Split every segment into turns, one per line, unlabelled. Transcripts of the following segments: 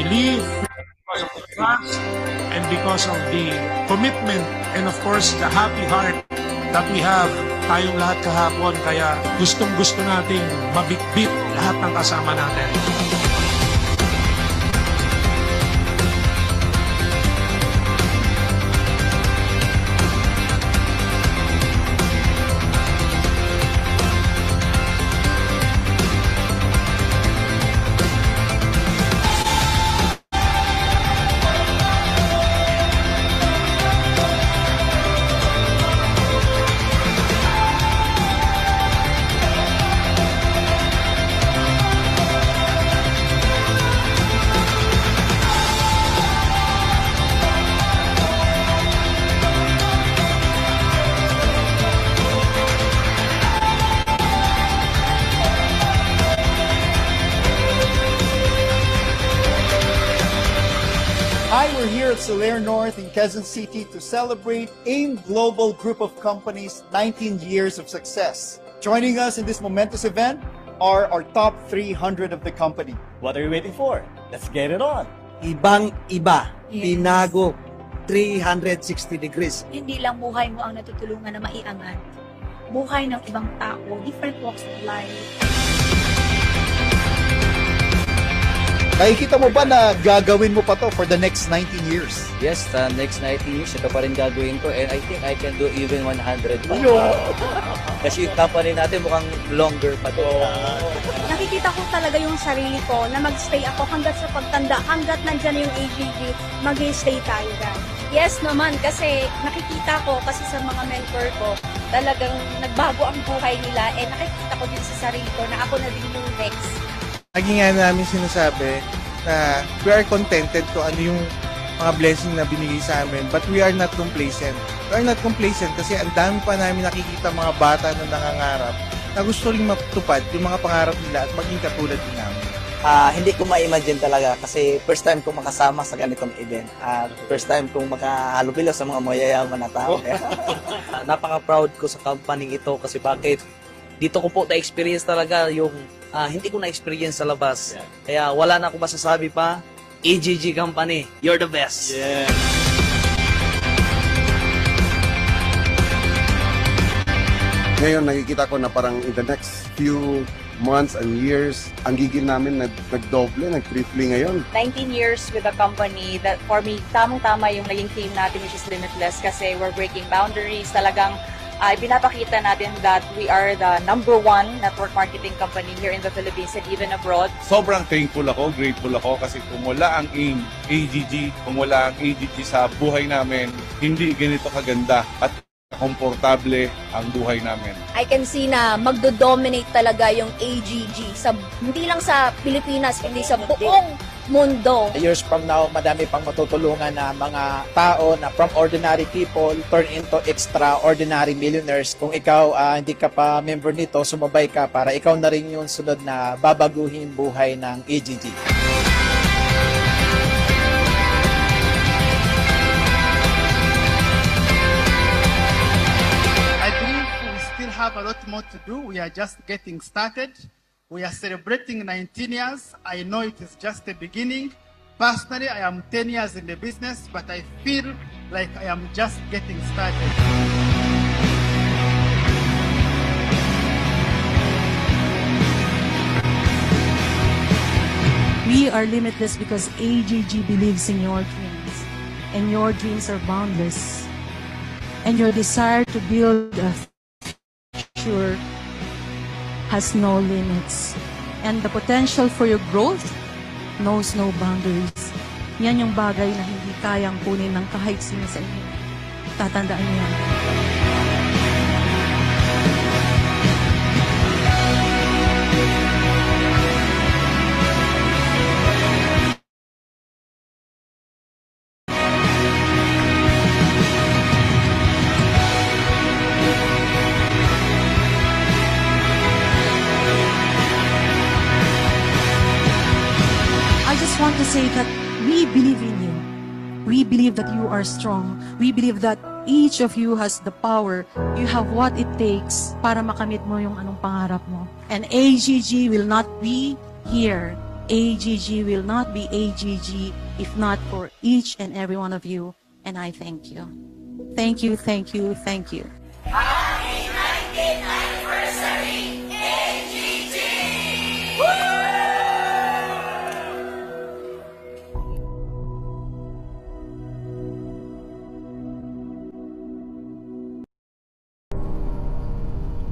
belief, because of the trust, and because of the commitment, and of course, the happy heart that we have tayong lahat kahapon. Kaya gustong-gusto nating mabitbit lahat ng kasama natin.
Hi, we're here at Solaire North in Quezon City to celebrate AIM Global Group of Companies' 19 years of success. Joining us in this momentous event are our top 300 of the company.
What are you waiting for? Let's get it on!
Ibang-iba,
Yes.
Pinago, 360 degrees.
Hindi lang buhay mo ang natutulungan na maiangat. Buhay ng ibang tao, different walks of life.
Nakikita mo ba na gagawin mo pa to for the next 19 years?
Yes, next 90 years, ito pa rin gagawin ko. And I think I can do even 100 pa. Kasi yung company natin mukhang longer pa to.
Nakikita ko talaga yung sarili ko na mag-stay ako hanggat sa pagtanda, hanggat nandyan yung AGG, mag-stay tayo dyan. Yes naman, kasi nakikita ko kasi sa mga mentor ko, talagang nagbago ang buhay nila and nakikita ko din sa sarili ko na ako na din yung next.
Lagi nga namin sinasabi na we are contented kung ano yung mga blessing na binigay sa amin, but we are not complacent. We are not complacent kasi ang dami pa namin nakikita mga bata na nangangarap na gusto rin matupad yung mga pangarap nila at maging katulad din namin.
Hindi ko ma-imagine talaga kasi first time kong makasama sa ganitong event. First time kong makahalubilo sa mga mayayaman na tao.
Napaka-proud ko sa company ito kasi bakit dito ko po na-experience talaga yung hindi ko na-experience sa labas. Kaya wala na akong masasabi pa. AGG Company, you're the best.
Yeah.
Ngayon nakikita ko na parang in the next few months and years, ang gigil namin nagdoble, nag-triple ngayon.
19 years with the company, that for me, tamang-tama yung naging team natin which is Limitless kasi we're breaking boundaries. Talagang pinapakita natin that we are the #1 network marketing company here in the Philippines and even abroad.
Sobrang thankful ako, grateful ako kasi kung wala ang AGG, kung wala ang AGG sa buhay namin, hindi ganito kaganda at komportable ang buhay namin.
I can see na magdo-dominate talaga yung AGG hindi lang sa Pilipinas, hindi sa buong mundo.
Years from now, madami pang matutulungan na mga tao na from ordinary people turn into extraordinary millionaires. Kung ikaw hindi ka pa member nito, sumabay ka para ikaw na rin yung sunod na babaguhin buhay ng AGG.
I believe we still have a lot more to do. We are just getting started. We are celebrating 19 years. I know it is just the beginning. Personally, I am 10 years in the business, but I feel like I am just getting started.
We are limitless because AGG believes in your dreams, and your dreams are boundless. And your desire to build a future has no limits. And the potential for your growth knows no boundaries. Yan yung bagay na hindi kayang kunin ng kahit sino sa inyo. Tatandaan niyo yan. Want to say that we believe in you. We believe that you are strong. We believe that each of you has the power. You have what it takes para makamit mo yung anong pangarap mo. And AGG will not be here AGG will not be AGG if not for each and every one of you, and I thank you. Thank you, thank you, thank you.
Happy 19th anniversary, AGG!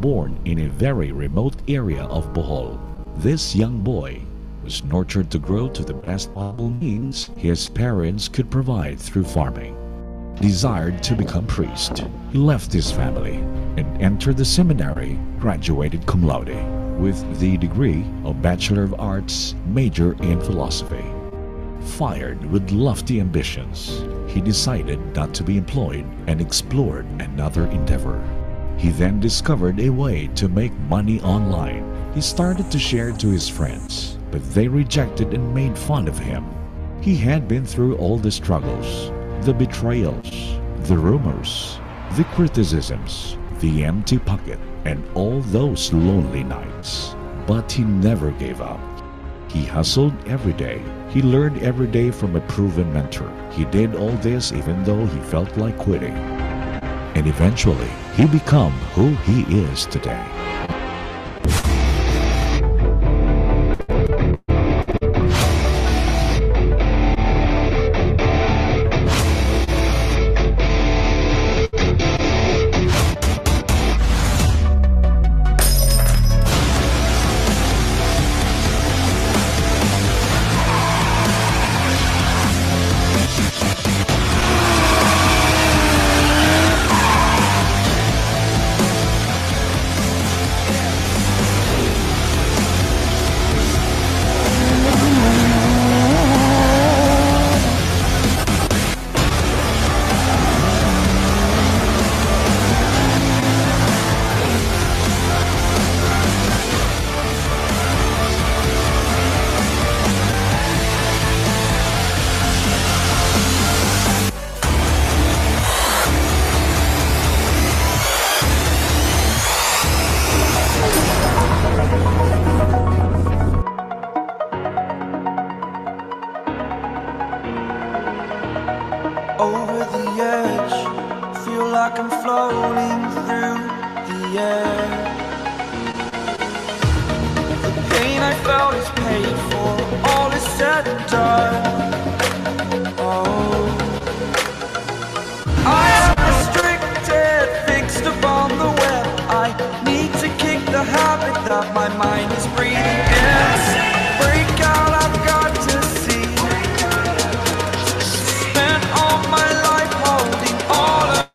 Born in a very remote area of Bohol, this young boy was nurtured to grow to the best possible means his parents could provide through farming. Desired to become priest, he left his family and entered the seminary, graduated cum laude with the degree of Bachelor of Arts, major in philosophy. Fired with lofty ambitions, he decided not to be employed and explored another endeavor. He then discovered a way to make money online. He started to share to his friends, but they rejected and made fun of him. He had been through all the struggles, the betrayals, the rumors, the criticisms, the empty pocket, and all those lonely nights. But he never gave up. He hustled every day. He learned every day from a proven mentor. He did all this even though he felt like quitting. And eventually, he became who he is today.
Over the edge, feel like I'm floating through the air. The pain I felt is paid for, all is said and done. Oh, I am restricted, fixed upon the web. I need to kick the habit that my mind is breathing in. Break out, I've got to see. Spent all my life holding all of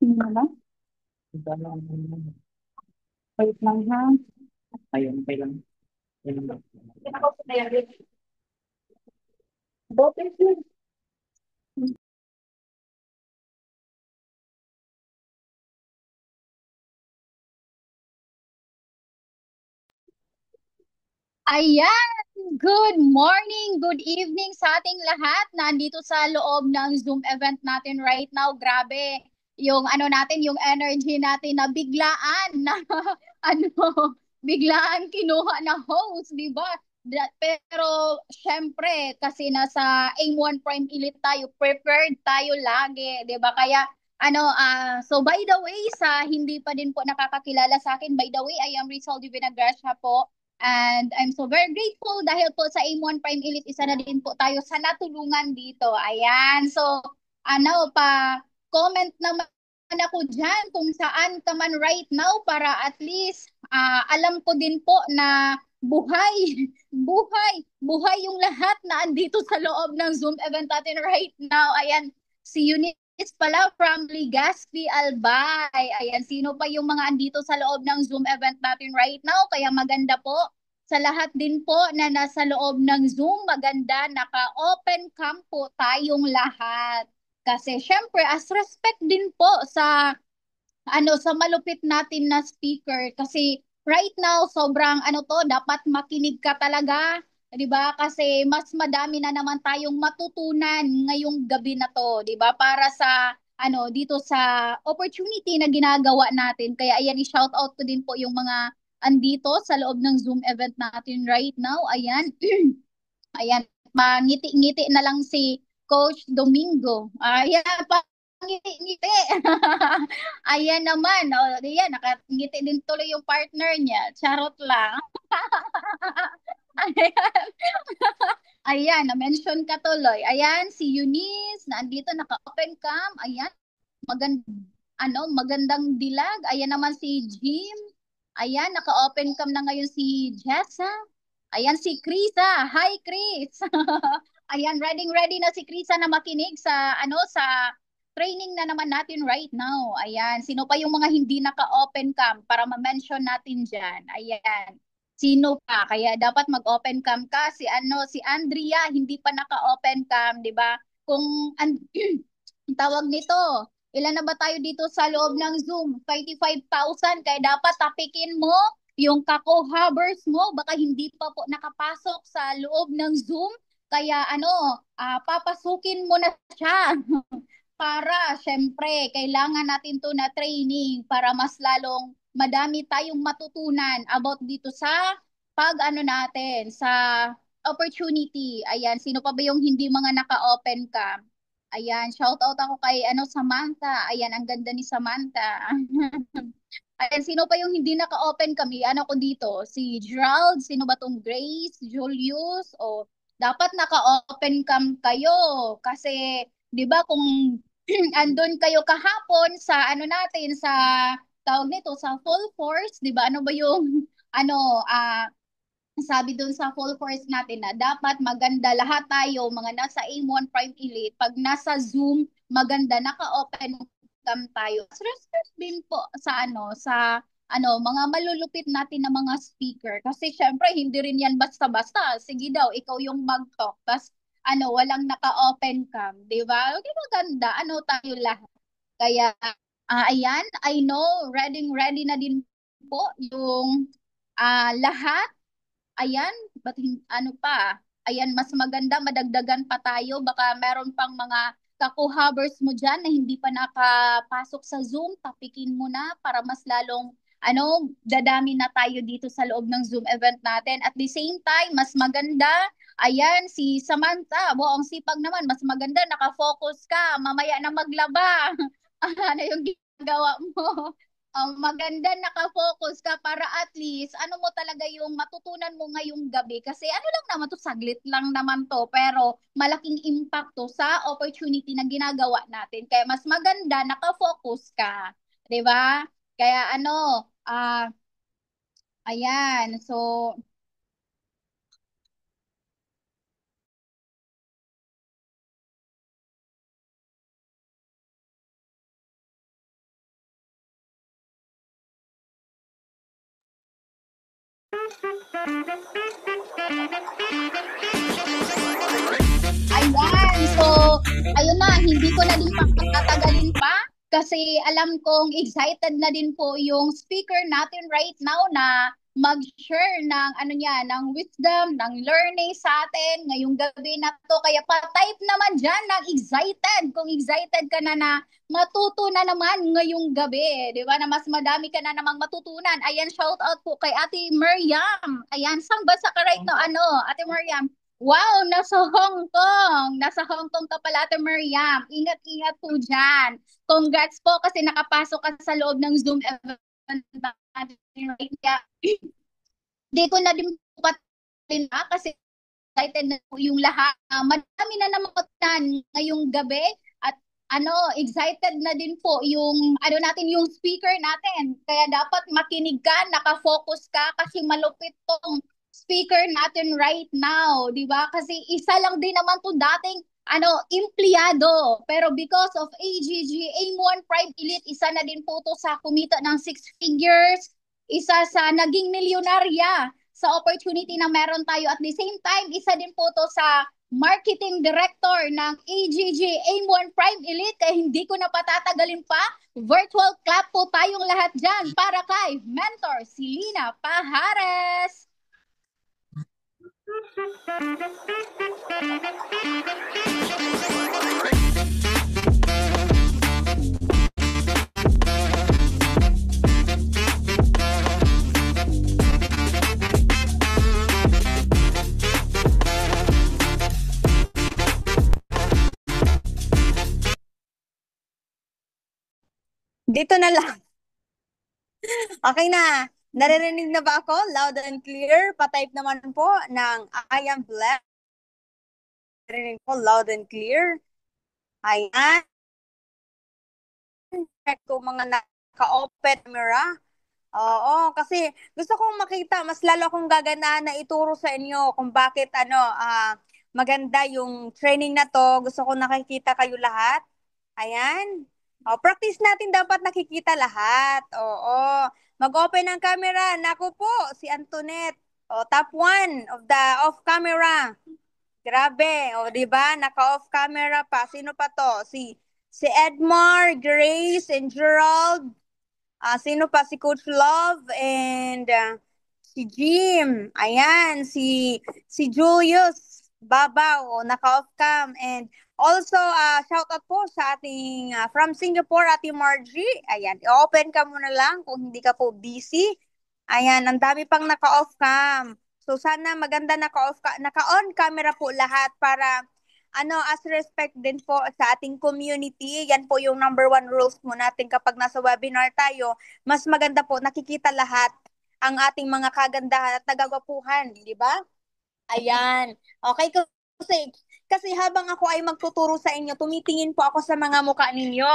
Wala. Wait lang ha. Ayun, okay lang. Ayun lang. Bote,
Ayan! Good morning, good evening sa ating lahat. Nandito sa loob ng Zoom event natin right now. Grabe, yung ano natin, yung energy natin na biglaan na ano, biglaan kinuha na host, di ba? Pero syempre, kasi nasa AIM 1 Prime Elite tayo, prepared tayo lagi, di ba? Kaya so by the way, sa hindi pa din po nakakakilala sa akin, by the way, I am Rizal de Vinagracia po. And I'm so very grateful dahil po sa AIM 1 Prime Elite, isa na din po tayo sa natulungan dito. Ayan. So, comment naman ako dyan kung saan ka man right now para at least alam ko din po na buhay, buhay yung lahat na andito sa loob ng Zoom event natin right now. Ayan, si Eunice pala from Legazpi, Albay. Ayan, sino pa yung mga andito sa loob ng Zoom event natin right now? Kaya maganda po sa lahat din po na nasa loob ng Zoom, maganda, naka-open cam po tayong lahat. Kasi syempre, as respect din po sa sa malupit natin na speaker. Kasi right now, sobrang dapat makinig ka talaga. 'Di ba? Kasi mas madami na naman tayong matutunan ngayong gabi na 'to, 'di ba? Para sa dito sa opportunity na ginagawa natin. Kaya ayan, i-shout out ko din po yung mga andito sa loob ng Zoom event natin right now. Ayan. Ayan, mangiti-ngiti na lang si Coach Domingo. Ayan, ngiti-ngiti. Ayan naman. O, ayan, nakangiti din tuloy yung partner niya. Charot lang. Ayan. Ayan, na-mention ka tuloy. Ayan, si Eunice, nandito, naka-open cam. Ayan, magandang dilag. Ayan naman si Jim. Ayan, naka-open cam na ngayon si Jessa. Ayan, si Krisa. Hi, Chris. Ayan, ready na si Krisa na makinig sa sa training na naman natin right now. Ayan, sino pa yung mga hindi naka-open cam para ma-mention natin diyan? Ayan. Sino pa? Kaya dapat mag-open cam ka. Si Andrea hindi pa naka-open cam, 'di ba? Kung tawag nito, ilan na ba tayo dito sa loob ng Zoom? 35,000. Kaya dapat tapikin mo yung kako-habers mo, baka hindi pa po nakapasok sa loob ng Zoom. Kaya papasukin mo na siya. Para, syempre, kailangan natin to na training para mas lalong madami tayong matutunan about dito sa natin, sa opportunity. Ayan, sino pa ba yung hindi mga naka-open cam? Ayan, shout out ako kay Samantha. Ayan, ang ganda ni Samantha. Ayan, sino pa yung hindi naka-open kami? Ko dito? Si Gerald, sino ba tong Grace, Julius? O, dapat naka-open cam kayo. Kasi, di ba, kung andun kayo kahapon sa natin, sa tawag nito, sa full force, di ba? Ano ba yung, sabi dun sa full force natin na dapat maganda lahat tayo, mga nasa AIM 1 Prime Elite, pag nasa Zoom, maganda, naka-open cam tayo. Respect din po sa sa mga malulupit natin na mga speaker. Kasi syempre, hindi rin yan basta-basta. Sige daw, ikaw yung mag-talk. Tapos, walang naka-open cam. Di ba? Okay, maganda. Tayo lahat. Kaya, ayan, I know, ready na din po yung lahat. Ayan, but pa? Ayan, mas maganda, madagdagan pa tayo. Baka meron pang mga kakuhabers mo dyan na hindi pa nakapasok sa Zoom, tapikin mo na para mas lalong dadami na tayo dito sa loob ng Zoom event natin. At the same time, mas maganda, ayan, si Samantha, ang sipag naman, mas maganda, nakafocus ka, mamaya na maglaba. Ano yung ginagawa mo? Maganda nakafocus ka para at least mo talaga yung matutunan mo ngayong gabi. Kasi lang naman to, saglit lang naman to, pero malaking impact to sa opportunity na ginagawa natin. Kaya mas maganda nakafocus ka. 'Di ba? Kaya ayan, so ayan, so ayun na, hindi ko na din patatagalin pa kasi alam kong excited na din po yung speaker natin right now na mag-share ng ano niya, ng wisdom, ng learning sa atin ngayong gabi na to. Kaya pa-type naman dyan ng excited. Kung excited ka na na matuto na naman ngayong gabi, di ba? Na mas madami ka na namang matutunan. Ayan, shout out po kay Ate Miriam. Ayan, saan bansa ka right now? Ano, Ate Miriam? Wow, nasa Hong Kong. Nasa Hong Kong ka pala, Ate Miriam. Ingat-ingat po dyan. Congrats po kasi nakapasok ka sa loob ng Zoom event natin right now. Di ko na din po kasi excited na po yung lahat. Madami na naman ngayong gabi at excited na din po yung natin yung speaker natin. Kaya dapat makinig ka, nakafocus ka kasi malupit tong speaker natin right now, 'di ba? Kasi isa lang din naman 'to dating empleyado. Pero because of AGG, AIM-1 Prime Elite, isa na din po 'to sa kumita ng 6 figures, isa sa naging milyonarya sa opportunity na meron tayo. At the same time, isa din po 'to sa marketing director ng AGG AIM-1 Prime Elite. Kaya hindi ko na patatagalin pa. Virtual clap po tayong lahat dyan para kay Mentor Silina Pajares.
Dito na lang. Okay na. Naririnig na ba ako? Loud and clear. Pa-type naman po ng I am blessed. Naririnig po loud and clear. Ayan. Check ko mga naka-open camera. Oo, kasi gusto kong makita, mas lalo akong gaganahan na ituro sa inyo kung bakit maganda yung training na to. Gusto ko nakikita kayo lahat. Ayan. Practice natin dapat nakikita lahat. Oo. Mag-open ang camera. Naku po, si Antoinette. Top 1 of the off camera. Grabe. Di ba? Naka-off camera pa. Sino pa to? Si Edmar, Grace, and Gerald. Sino pa? Si Coach Love and si Jim. Ayan, si Julius Babaw, naka-off cam. And also, shout out po sa ating from Singapore, Ate Margie. Ayan, i-open ka muna lang kung hindi ka po busy. Ayan, ang dami pang naka-off cam. So sana maganda naka-on camera po lahat para as respect din po sa ating community. Yan po yung number 1 rules mo natin kapag nasa webinar tayo. Mas maganda po nakikita lahat ang ating mga kagandahan at nagagwapuhan, di ba? Ayan. Okay, kasi habang ako ay magtuturo sa inyo, tumitingin po ako sa mga mukha ninyo.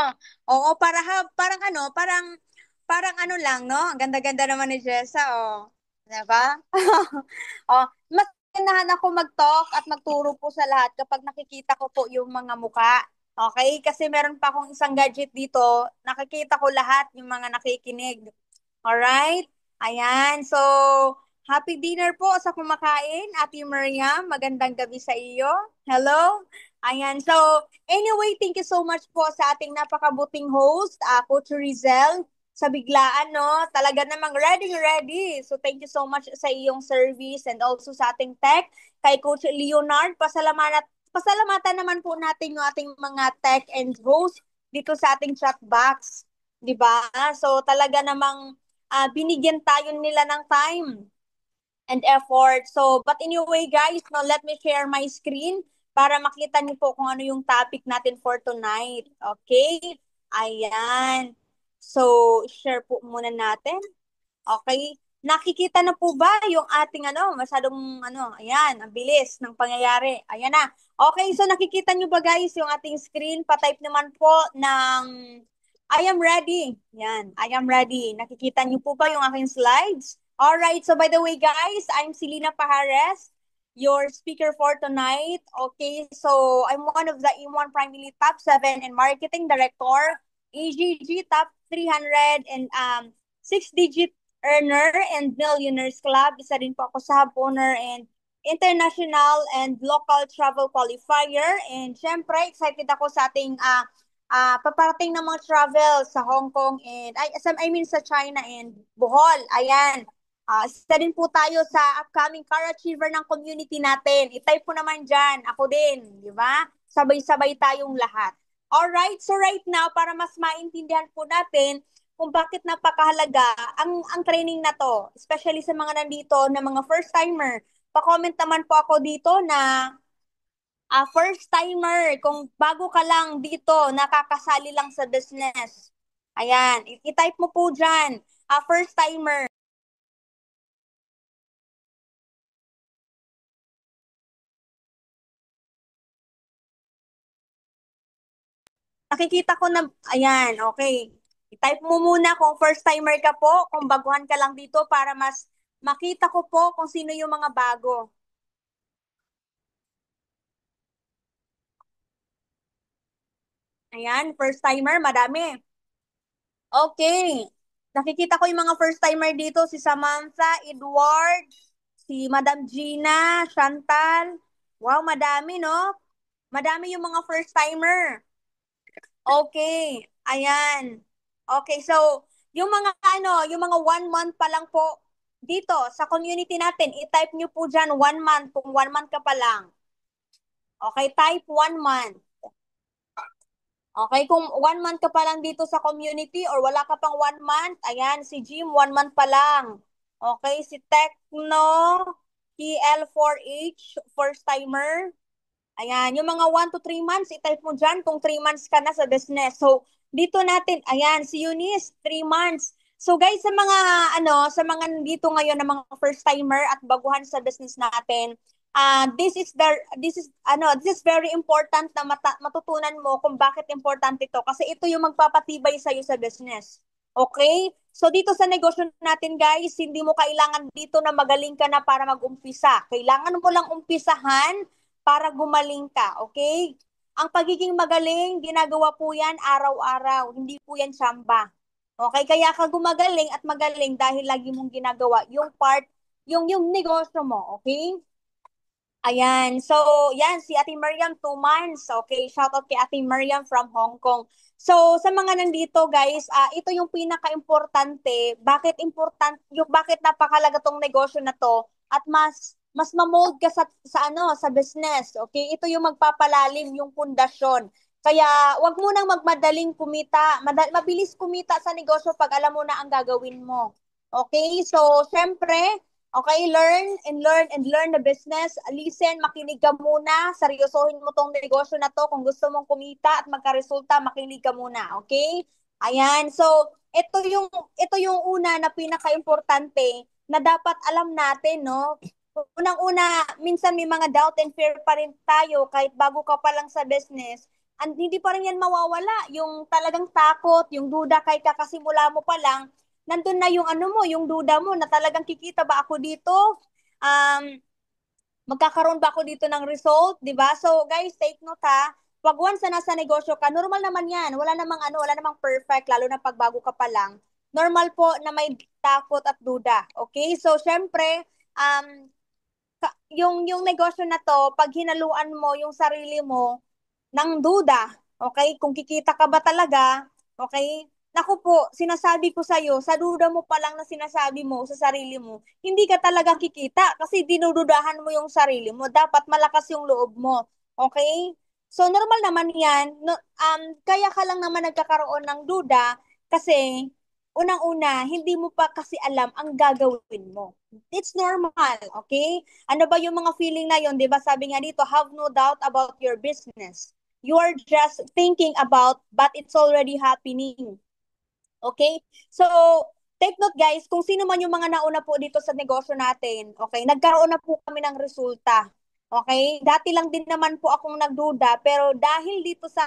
Oo, parang lang, no? Ang ganda-ganda naman ni Jessa, Diba? Mas ganahan ako mag-talk at magturo po sa lahat kapag nakikita ko po yung mga mukha. Okay? Kasi meron pa akong isang gadget dito, nakikita ko lahat yung mga nakikinig. Alright? Ayan. So, happy dinner po sa kumakain, Ate Miriam. Magandang gabi sa iyo. Hello? Ayan. So, anyway, thank you so much po sa ating napakabuting host, Coach Rizel. Sa biglaan, no? Talaga namang ready. So, thank you so much sa iyong service and also sa ating tech. Kay Coach Leonard, pasalamatan naman po natin yung ating mga tech and host dito sa ating chat box. Diba? So, talaga namang binigyan tayo nila ng time and effort. So, but anyway, guys, no, let me share my screen para makita niyo po kung ano yung topic natin for tonight. Okay? Ayan. So, share po muna natin. Okay? Nakikita na po ba yung ating ayan, ang bilis ng pangyayari. Ayan na. Okay, so nakikita nyo ba guys yung ating screen? Pa-type naman po ng I am ready. Yan, I am ready. Nakikita nyo po ba yung aking slides? Alright, so by the way guys, I'm Silina Pajares, your speaker for tonight. Okay, so I'm one of the AIM-1 Prime Elite Top 7 and Marketing Director, AGG Top 300 and 6-digit earner and millionaires club. Isa din po ako sa hub owner and international and local travel qualifier. And syempre, excited ako sa ating paparating ng mga travel sa Hong Kong and sa China and Bohol. Ayan. Isa din po tayo sa upcoming car achiever ng community natin. I-type po naman dyan. Ako din, di ba? Sabay-sabay tayong lahat. Alright, so right now, para mas maintindihan po natin kung bakit napakahalaga ang training na to, especially sa mga nandito na mga first-timer. Pa-comment naman po ako dito na first-timer, kung bago ka lang dito, nakakasali lang sa business. Ayan, i-type mo po dyan, first-timer. Nakikita ko na, ayan, okay. I-type mo muna kung first-timer ka po, kung baguhan ka lang dito para mas makita ko po kung sino yung mga bago. Ayan, first-timer, madami. Okay. Nakikita ko yung mga first-timer dito, si Samantha, Edward, si Madam Gina, Chantal. Wow, madami, no? Madami yung mga first-timer. Okay, ayan. Okay, so yung mga yung mga 1 month pa lang po dito sa community natin, i-type nyo po dyan 1 month kung 1 month ka pa lang. Okay, type 1 month. Okay, kung 1 month ka pa lang dito sa community or wala ka pang 1 month, ayan, si Jim, 1 month pa lang. Okay, si Techno, TL4H, first timer. Ayan, yung mga 1 to 3 months, i-type mo dyan kung 3 months ka na sa business. So, dito natin, ayan, si Eunice, 3 months. So guys, sa mga nandito ngayon na mga first timer at baguhan sa business natin, this is very important na matutunan mo kung bakit importante ito kasi ito yung magpapatibay sa iyo sa business. Okay? So dito sa negosyo natin guys, hindi mo kailangan dito na magaling ka na para mag-umpisa. Kailangan mo lang umpisahan para gumaling ka, okay? Ang pagiging magaling, ginagawa po yan araw-araw, hindi po yan tsamba. Okay, kaya ka gumagaling at magaling dahil lagi mong ginagawa yung yung negosyo mo, okay? Ayan, so yan, si Ate Mariam, 2 months, okay? Shout out kay Ate Mariam from Hong Kong. So, sa mga nandito guys, ito yung pinaka-importante, bakit napakalaga tong negosyo na to at mas ma-mold ka sa business, okay? Ito yung magpapalalim yung pundasyon. Kaya wag mo nang magmadaling kumita. Mabilis kumita sa negosyo pag alam mo na ang gagawin mo. Okay? So, syempre, okay, learn the business. Listen, makinig ka muna. Seryosohin mo tong negosyo na to. Kung gusto mong kumita at magkaresulta, makinig ka muna. Okay? Ayan. So, ito yung una na pinaka-importante na dapat alam natin, no? Unang-una, minsan may mga doubt and fear pa rin tayo kahit bago ka pa lang sa business. Hindi pa rin yan mawawala. Yung talagang takot, yung duda kahit kakasimula mo pa lang, nandun na yung yung duda mo na talagang kikita ba ako dito? Magkakaroon ba ako dito ng result? Diba? So guys, take note ha. Pag once na nasa negosyo ka, normal naman yan. Wala namang perfect, lalo na pag bago ka pa lang. Normal po na may takot at duda. Okay? So syempre, yung negosyo na to, pag hinaluan mo yung sarili mo ng duda, okay? Kung kikita ka ba talaga, okay? Naku po, sinasabi ko sa'yo, sa duda mo pa lang na sinasabi mo sa sarili mo, hindi ka talaga kikita kasi dinududahan mo yung sarili mo. Dapat malakas yung loob mo, okay? So, normal naman yan. No, kaya ka lang naman nagkakaroon ng duda kasi unang-una, hindi mo pa kasi alam ang gagawin mo. It's normal, okay? Ano ba yung mga feeling na yon, 'di ba? Sabi nga dito, have no doubt about your business. You are just thinking about, but it's already happening. Okay? So, take note guys, kung sino man yung mga nauna po dito sa negosyo natin, okay, nagkaroon na po kami ng resulta. Okay? Dati lang din naman po akong nagduda, pero dahil dito sa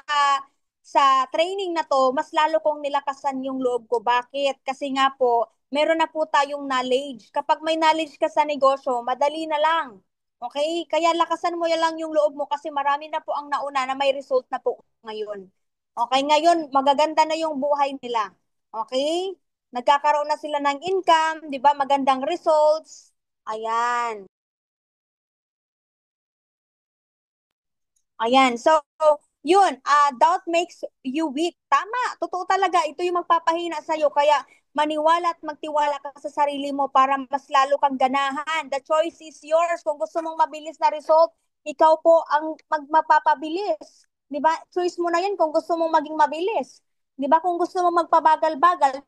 training na to, mas lalo kong nilakasan yung loob ko. Bakit? Kasi nga po, meron na po tayong knowledge. Kapag may knowledge ka sa negosyo, madali na lang. Okay? Kaya lakasan mo lang yung loob mo kasi marami na po ang nauna na may result na po ngayon. Okay? Ngayon, magaganda na yung buhay nila. Okay? Nagkakaroon na sila ng income, di ba? Magandang results. Ayan. Ayan. So, Doubt makes you weak. Tama, totoo talaga. Ito yung magpapahina sa'yo. Kaya maniwala at magtiwala ka sa sarili mo para mas lalo kang ganahan. The choice is yours. Kung gusto mong mabilis na result, ikaw po ang magmapapabilis. Di ba? Choice mo na yan kung gusto mong maging mabilis. Di ba? Kung gusto mong magpabagal-bagal,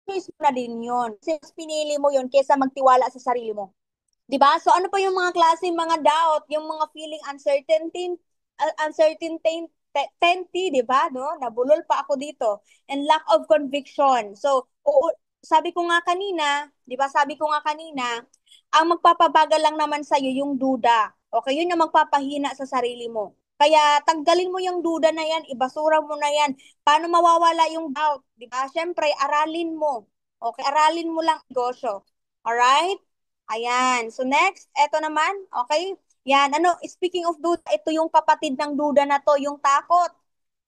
choice mo na din yun. Since pinili mo yun kaysa magtiwala sa sarili mo. Di ba? So ano pa yung mga klase, mga doubt, yung mga feeling uncertainty, di ba? No? Nabulol pa ako dito. And lack of conviction. So, sabi ko nga kanina, di ba? Sabi ko nga kanina, ang magpapabagal lang naman sa'yo yung duda. Okay, yun yung magpapahina sa sarili mo. Kaya tanggalin mo yung duda na yan, ibasura mo na yan. Paano mawawala yung doubt? Di ba? Siyempre, aralin mo. Okay, aralin mo lang negosyo. Alright? Ayan. So next, eto naman, okay? Yan, speaking of duda, ito yung kapatid ng duda na to, yung takot.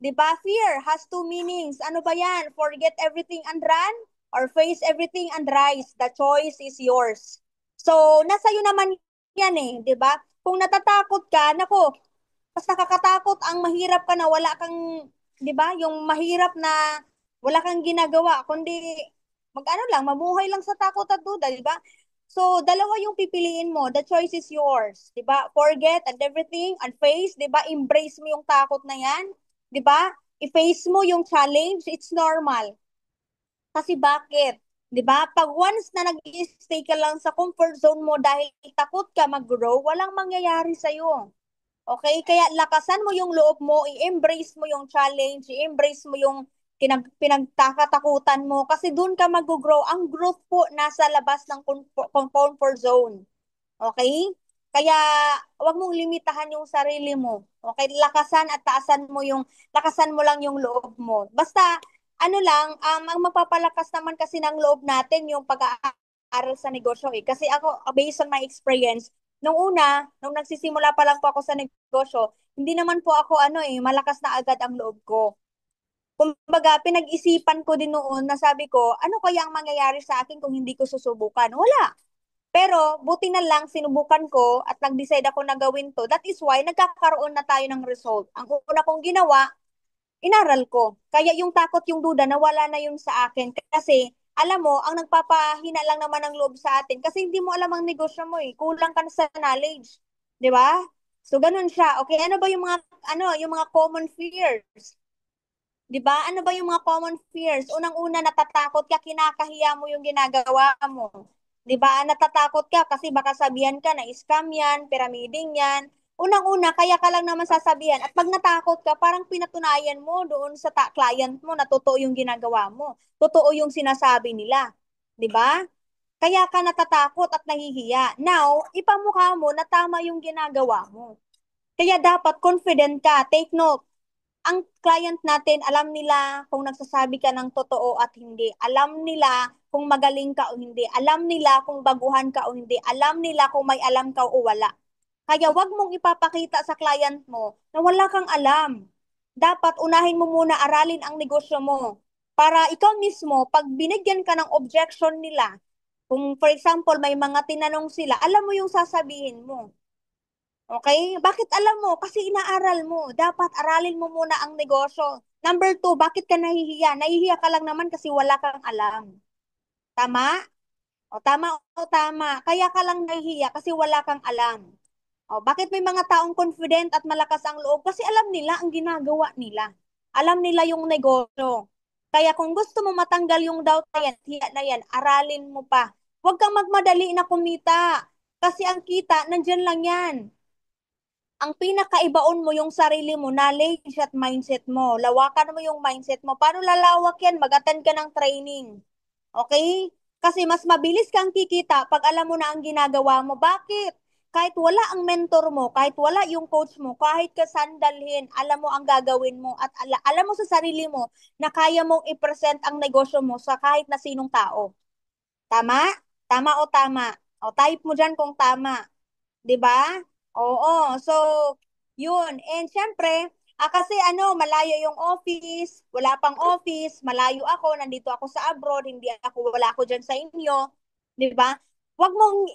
'Di ba? Fear has two meanings. Ano ba yan? Forget everything and run or face everything and rise. The choice is yours. So, nasa iyo naman yan eh, 'di ba? Kung natatakot ka, nako, mas nakakatakot ang mahirap ka na wala kang, 'di ba? Yung mahirap na wala kang ginagawa, kundi mag-ano lang, mamuhay lang sa takot at duda, 'di ba? So, dalawa yung pipiliin mo. The choice is yours. 'Di ba? Forget and everything and face, 'di ba? Embrace mo yung takot na yan. 'Di ba? I-face mo yung challenge, it's normal. Kasi bakit? 'Di ba? Pag once na nag-stay ka lang sa comfort zone mo dahil takot ka mag-grow, walang mangyayari sa iyo. Okay? Kaya lakasan mo yung loob mo, i-embrace mo yung challenge, i-embrace mo yung pinagkakatakutan mo kasi doon ka mag-grow. Ang growth po nasa labas ng comfort zone. Okay? Kaya wag mong limitahan yung sarili mo. Okay? Lakasan at lakasan mo lang yung loob mo. Basta ano lang, ang magpapalakas naman kasi ng loob natin yung pag-aaral sa negosyo eh. Kasi ako, based on my experience, nung nagsisimula pa lang po ako sa negosyo, hindi naman po ako malakas na agad ang loob ko. Kumbaga, pinag-isipan ko din noon na sabi ko, ano kaya ang mangyayari sa akin kung hindi ko susubukan? Wala. Pero, buti na lang, sinubukan ko at nag-decide ako na gawin to. That is why, nagkakaroon na tayo ng result. Ang una kong ginawa, inaral ko. Kaya yung takot, yung duda, nawala na yun sa akin. Kasi, alam mo, ang nagpapahina lang naman ng loob sa atin. Kasi hindi mo alam ang negosyo mo eh. Kulang ka na sa knowledge. Di ba? So, ganun siya. Okay, ano ba yung mga common fears? 'Di ba? Ano ba yung mga common fears? Unang-una, natatakot ka, kinakahiya mo yung ginagawa mo. 'Di ba? Natatakot ka kasi baka sabihan ka na scam yan, pyramiding yan. Unang-una, kaya ka lang naman sasabihan. At pag natakot ka, parang pinatunayan mo doon sa client mo na totoo yung ginagawa mo. Totoo yung sinasabi nila. 'Di ba? Kaya ka natatakot at nahihiya. Now, ipamukha mo na tama yung ginagawa mo. Kaya dapat confident ka. Take note. Ang client natin, alam nila kung nagsasabi ka ng totoo at hindi. Alam nila kung magaling ka o hindi. Alam nila kung baguhan ka o hindi. Alam nila kung may alam ka o wala. Kaya wag mong ipapakita sa client mo na wala kang alam. Dapat unahin mo muna aralin ang negosyo mo. Para ikaw mismo, pag binigyan ka ng objection nila, kung for example, may mga tinanong sila, alam mo yung sasabihin mo. Okay? Bakit alam mo? Kasi inaaral mo. Dapat aralin mo muna ang negosyo. Number 2, bakit ka nahihiya? Nahihiya ka lang naman kasi wala kang alam. Tama? O tama o tama. Kaya ka lang nahihiya kasi wala kang alam. O bakit may mga taong confident at malakas ang loob? Kasi alam nila ang ginagawa nila. Alam nila yung negosyo. Kaya kung gusto mo matanggal yung doubt na yan, hiya na yan, aralin mo pa. Huwag kang magmadali na kumita. Kasi ang kita, nandyan lang yan. Ang pinakaibaon mo yung sarili mo, knowledge at mindset mo. Lawakan mo yung mindset mo. Paano lalawak yan? Mag-attend ka ng training. Okay? Kasi mas mabilis kang kikita pag alam mo na ang ginagawa mo. Bakit? Kahit wala ang mentor mo, kahit wala yung coach mo, kahit ka sandalhin, alam mo ang gagawin mo at alam mo sa sarili mo na kaya mong i-present ang negosyo mo sa kahit na sinong tao. Tama? Tama o tama? O type mo dyan kung tama. 'Di ba? Oo. So, yun. And syempre, kasi malayo yung office, wala pang office, malayo ako, nandito ako sa abroad, wala ako dyan sa inyo. 'Di ba? Huwag mong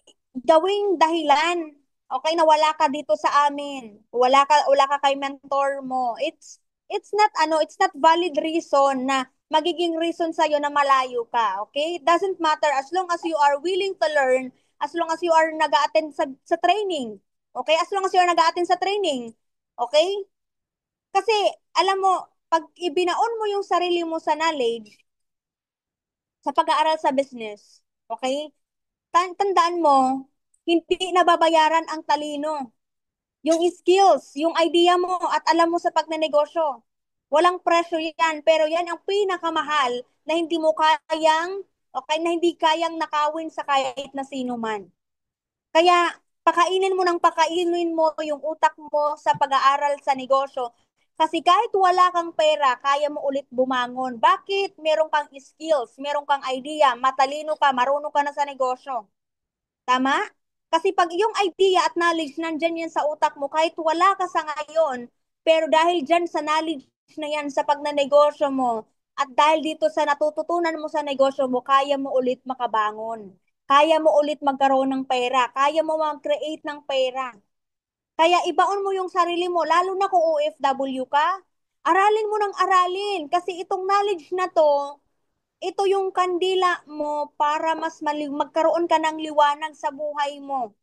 gawing dahilan Okay, na wala ka dito sa amin. Wala ka kay mentor mo. It's not valid reason na magiging reason sa'yo na malayo ka. Okay? It doesn't matter as long as you are willing to learn, as long as you are nag-a-attend sa training. Okay? As long as you are nag-a-attend sa training. Okay? Kasi, alam mo, pag ibinaon mo yung sarili mo sa knowledge, sa pag-aaral sa business, okay? Tandaan mo, hindi nababayaran ang talino. Yung skills, yung idea mo at alam mo sa pagnenegosyo. Walang presyo yan, pero yan ang pinakamahal na hindi mo kayang, okay, na hindi kayang nakawin sa kahit na sino man. Kaya, pakainin mo yung utak mo sa pag-aaral sa negosyo. Kasi kahit wala kang pera, kaya mo ulit bumangon. Bakit? Meron kang skills, meron kang idea, matalino ka, marunong ka na sa negosyo. Tama? Kasi pag yung idea at knowledge nandyan yan sa utak mo, kahit wala ka sa ngayon, pero dahil dyan sa knowledge na yan sa pagnanegosyo mo, at dahil dito sa natututunan mo sa negosyo mo, kaya mo ulit makabangon. Kaya mo ulit magkaroon ng pera. Kaya mo mag-create ng pera. Kaya ibaon mo yung sarili mo, lalo na kung OFW ka, aralin mo ng aralin. Kasi itong knowledge na to, ito yung kandila mo para mas magkaroon ka ng liwanag sa buhay mo.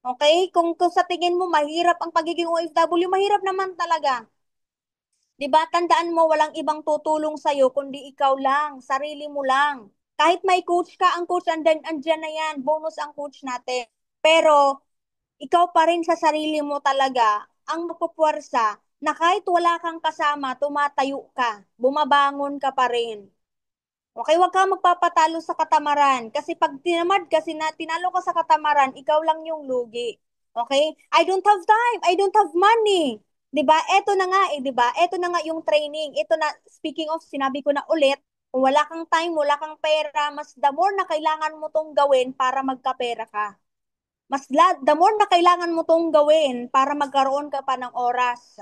Okay? Kung sa tingin mo mahirap ang pagiging OFW, mahirap naman talaga. 'Di ba? Tandaan mo, walang ibang tutulong sa'yo kundi ikaw lang, sarili mo lang. Kahit may coach ka, ang coach andyan na yan, bonus ang coach natin. Pero ikaw pa rin sa sarili mo talaga ang magpupuwersa na kahit wala kang kasama, tumatayo ka, bumabangon ka pa rin. Okay, wag kang magpapatalo sa katamaran. Kasi pag tinalo ka sa katamaran, ikaw lang yung lugi. Okay? I don't have time. I don't have money. 'Di ba? Ito na nga 'di ba? Ito na nga yung training. Ito na, speaking of, sinabi ko na ulit, kung wala kang time, wala kang pera, mas the more na kailangan mo tong gawin para magkapera ka. The more na kailangan mo tong gawin para magkaroon ka pa ng oras.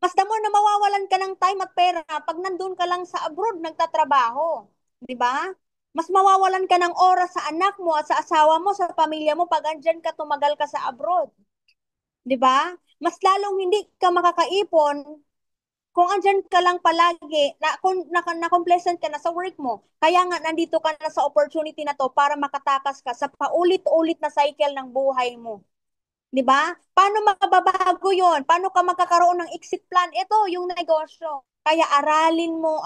Mas the more na mawawalan ka ng time at pera pag nandun ka lang sa abroad nagtatrabaho. Di ba? Mas mawawalan ka ng oras sa anak mo at sa asawa mo, sa pamilya mo pag andyan ka, tumagal ka sa abroad. Di ba? Mas lalong hindi ka makakaipon kung andyan ka lang palagi, na complacent ka na sa work mo. Kaya nga nandito ka na sa opportunity na to para makatakas ka sa paulit-ulit na cycle ng buhay mo. 'Di ba? Paano mababago 'yon? Paano ka magkakaroon ng exit plan? Ito, yung negosyo. Kaya aralin mo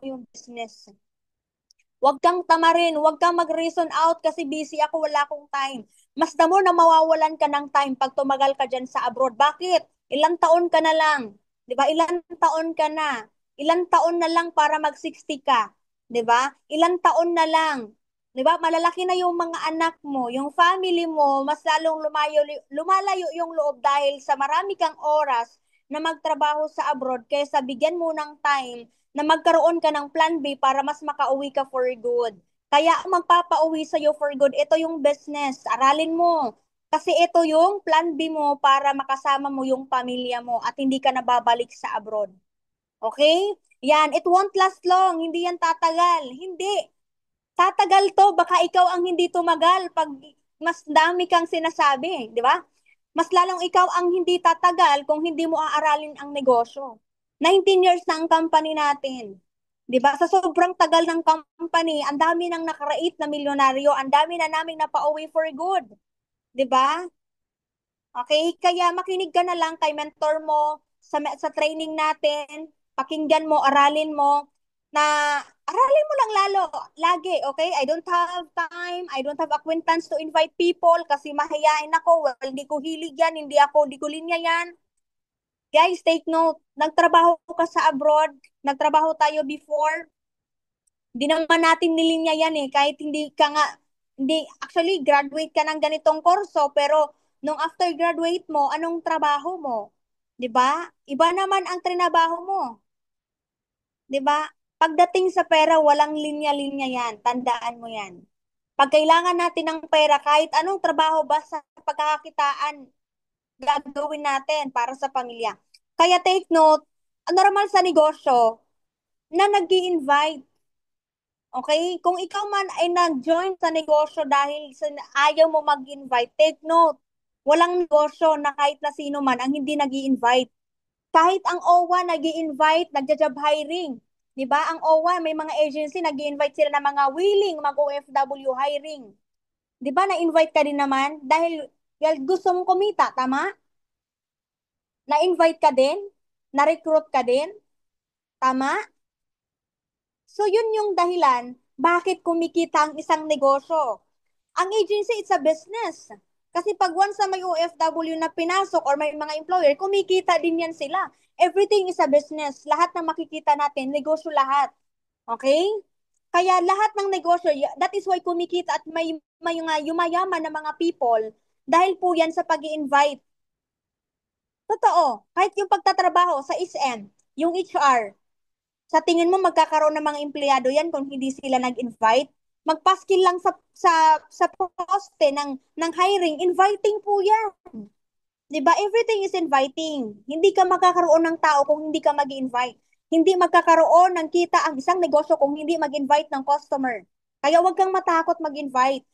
yung business. Huwag kang tamarin, huwag kang mag-reason out kasi busy ako, wala akong time. Mas the more na mawawalan ka ng time pag tumagal ka dyan sa abroad. Bakit? Ilang taon ka na lang. 'Di ba? Ilang taon ka na. Ilang taon na lang para mag-60 ka. 'Di ba? Ilang taon na lang. 'Di ba? Malalaki na yung mga anak mo, yung family mo, mas lalong lumalayo yung loob dahil sa marami kang oras na magtrabaho sa abroad kaysa bigyan mo ng time na magkaroon ka ng plan B para mas makauwi ka for good. Kaya ang magpapauwi sa'yo for good, ito yung business. Aralin mo. Kasi ito yung plan B mo para makasama mo yung pamilya mo at hindi ka nababalik sa abroad. Okay? Yan, it won't last long. Hindi yan tatagal. Hindi. Tatagal to, baka ikaw ang hindi tumagal pag mas dami kang sinasabi, di ba? Mas lalong ikaw ang hindi tatagal kung hindi mo aaralin ang negosyo. 19 years na ang company natin. 'Di ba? Sa sobrang tagal ng company, ang dami nang nakarait na milyonaryo, ang dami na naming napauwi for good. 'Di ba? Okay, kaya makinig ka na lang kay mentor mo sa training natin, pakinggan mo, aralin mo na aralin mo lang lalo, lagi, okay? I don't have time, I don't have acquaintance to invite people kasi mahihain ako, well, hindi ko hilig yan, hindi ko linya yan. Guys, take note, nagtrabaho ka sa abroad, nagtrabaho tayo before, hindi naman natin nilinya yan kahit actually, graduate ka ng ganitong kurso, pero nung after graduate mo, anong trabaho mo? 'Di ba? Iba naman ang trinabaho mo. 'Di ba? Pagdating sa pera, walang linya-linya yan. Tandaan mo yan. Pag kailangan natin ng pera, kahit anong trabaho ba sa pagkakakitaan, gagawin natin para sa pamilya. Kaya take note, normal sa negosyo, na nag-i-invite. Okay? Kung ikaw man ay nag-join sa negosyo dahil ayaw mo mag-invite, take note. Walang negosyo na kahit na sino man ang hindi nag-i-invite. Kahit ang OWA nag-i-invite, nagja-job hiring. 'Di ba? Ang OWA, may mga agency nag-i-invite sila ng mga willing mag-OFW hiring. 'Di ba? Na-invite ka din naman dahil gusto mong kumita, tama? Na-invite ka din? Na-recruit ka din? Tama? So yun yung dahilan bakit kumikita ang isang negosyo. Ang agency, it's a business. Kasi pag once na may OFW na pinasok or may mga employer, kumikita din yan sila. Everything is a business. Lahat ng makikita natin, negosyo lahat. Okay? Kaya lahat ng negosyo, that is why kumikita at may mga yumayaman na mga people dahil po yan sa pag-i-invite. Totoo. Kahit yung pagtatrabaho sa SM, yung HR, sa tingin mo magkakaroon ng mga empleyado yan kung hindi sila nag-invite? Magpaskil lang sa poste ng hiring, inviting po yan. 'Di ba? Everything is inviting. Hindi ka magkakaroon ng tao kung hindi ka mag-invite. Hindi magkakaroon ng kita ang isang negosyo kung hindi mag-invite ng customer. Kaya huwag kang matakot mag-invite.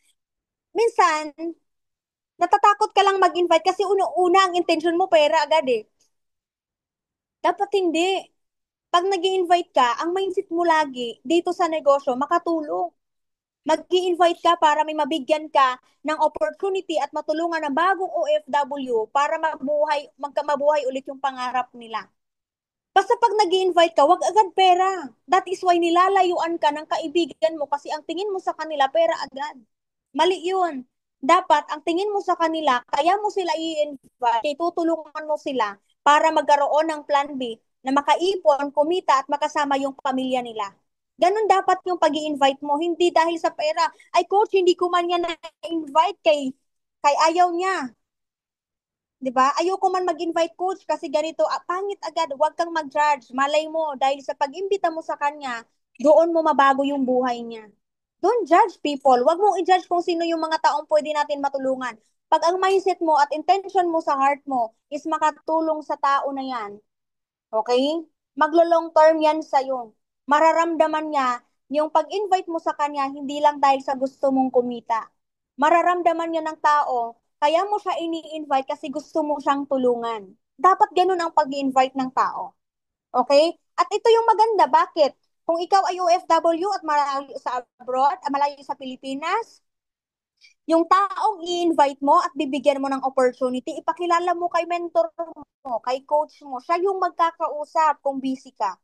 Minsan, natatakot ka lang mag-invite kasi una ang intention mo pera agad eh. Dapat hindi. Pag nag-i-invite ka, ang mindset mo lagi dito sa negosyo, makatulong. Mag-i-invite ka para may mabigyan ka ng opportunity at matulungan ng bagong OFW para mabuhay ulit yung pangarap nila. Basta pag nag-i-invite ka, wag agad pera. That is why nilalayuan ka ng kaibigan mo kasi ang tingin mo sa kanila, pera agad. Mali yun. Dapat, ang tingin mo sa kanila, kaya mo sila i-invite, tutulungan mo sila para magkaroon ng plan B na makaipon, kumita at makasama yung pamilya nila. Ganun dapat yung pag-i-invite mo, hindi dahil sa pera. Ay coach, hindi ko man yan na-invite kay ayaw niya. 'Di ba? Ayoko man mag-invite coach kasi ganito, pangit agad, huwag kang mag-judge. Malay mo dahil sa pag-imbita mo sa kanya, doon mo mabago yung buhay niya. Don't judge people. Huwag mong i-judge kung sino yung mga taong pwede natin matulungan. Pag ang mindset mo at intention mo sa heart mo is makatulong sa tao na yan, okay? Maglo-long term yan sa'yo. Mararamdaman niya yung pag-invite mo sa kanya hindi lang dahil sa gusto mong kumita. Mararamdaman niya ng tao, kaya mo siya ini-invite kasi gusto mo siyang tulungan. Dapat ganun ang pag-invite ng tao. Okay? At ito yung maganda. Bakit? Kung ikaw ay OFW at malayo sa abroad, malayo sa Pilipinas, yung taong i-invite mo at bibigyan mo ng opportunity, ipakilala mo kay mentor mo, kay coach mo, siya yung magkakausap kung busy ka.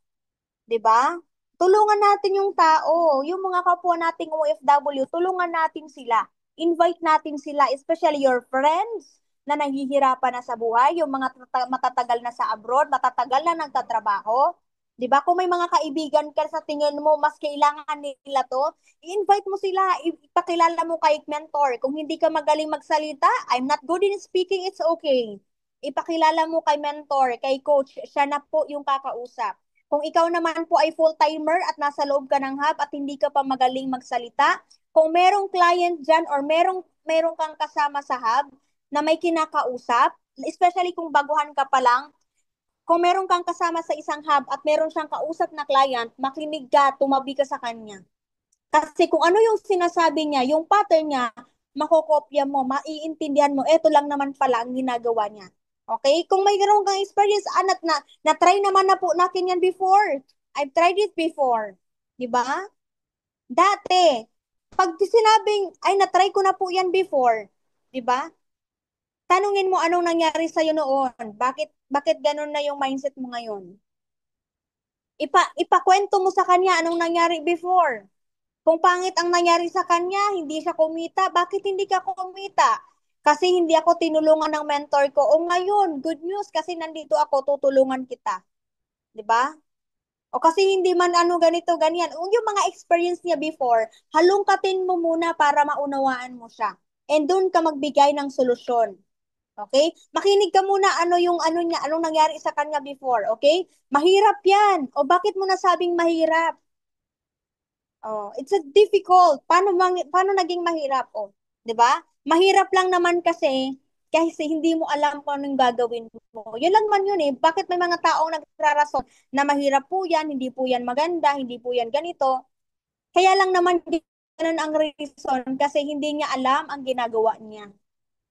'Di ba? Tulungan natin yung tao, yung mga kapwa nating OFW, tulungan natin sila. Invite natin sila, especially your friends na nahihirapan na sa buhay, yung mga matatagal na sa abroad, matatagal na nagtatrabaho. 'Di ba? Kung may mga kaibigan ka sa tingin mo mas kailangan nila 'to, i-invite mo sila, ipakilala mo kay mentor. Kung hindi ka magaling magsalita, I'm not good in speaking, it's okay. Ipakilala mo kay mentor, kay coach, siya na po yung kakausap. Kung ikaw naman po ay full-timer at nasa loob ka ng hub at hindi ka pa magaling magsalita, kung merong client dyan or merong kang kasama sa hub na may kinakausap, especially kung baguhan ka pa lang, kung meron kang kasama sa isang hub at meron siyang kausap na client, makinig ka, tumabi ka sa kanya. Kasi kung ano yung sinasabi niya, yung pattern niya, makokopya mo, maiintindihan mo, eto lang naman pala ang ginagawa niya. Okay? Kung may ganoon kang experience, na-try naman na po natin yan before. I've tried it before. Di ba? Dati, pag sinabing, ay na-try ko na po yan before. Di ba? Tanungin mo anong nangyari sa'yo noon. Bakit ganun na yung mindset mo ngayon? Ipakwento mo sa kanya anong nangyari before. Kung pangit ang nangyari sa kanya, hindi siya kumita, bakit hindi ka kumita? Kasi hindi ako tinulungan ng mentor ko. O ngayon, good news kasi nandito ako, tutulungan kita. 'Di ba? O kasi hindi man ganito, ganyan. Yung mga experience niya before, halungkatin mo muna para maunawaan mo siya. And doon ka magbigay ng solusyon. Okay? Makinig ka muna niya, anong nangyari sa kanya before. Okay? Mahirap yan. O bakit mo nasabing mahirap? Oh, it's a difficult. Paano naging mahirap? Oh, 'di ba? Mahirap lang naman kasi hindi mo alam kung anong gagawin mo. Yun lang man yun eh. Bakit may mga taong nagrarason na mahirap po yan, hindi po yan maganda, hindi po yan ganito. Kaya lang naman ganun ang reason kasi hindi niya alam ang ginagawa niya.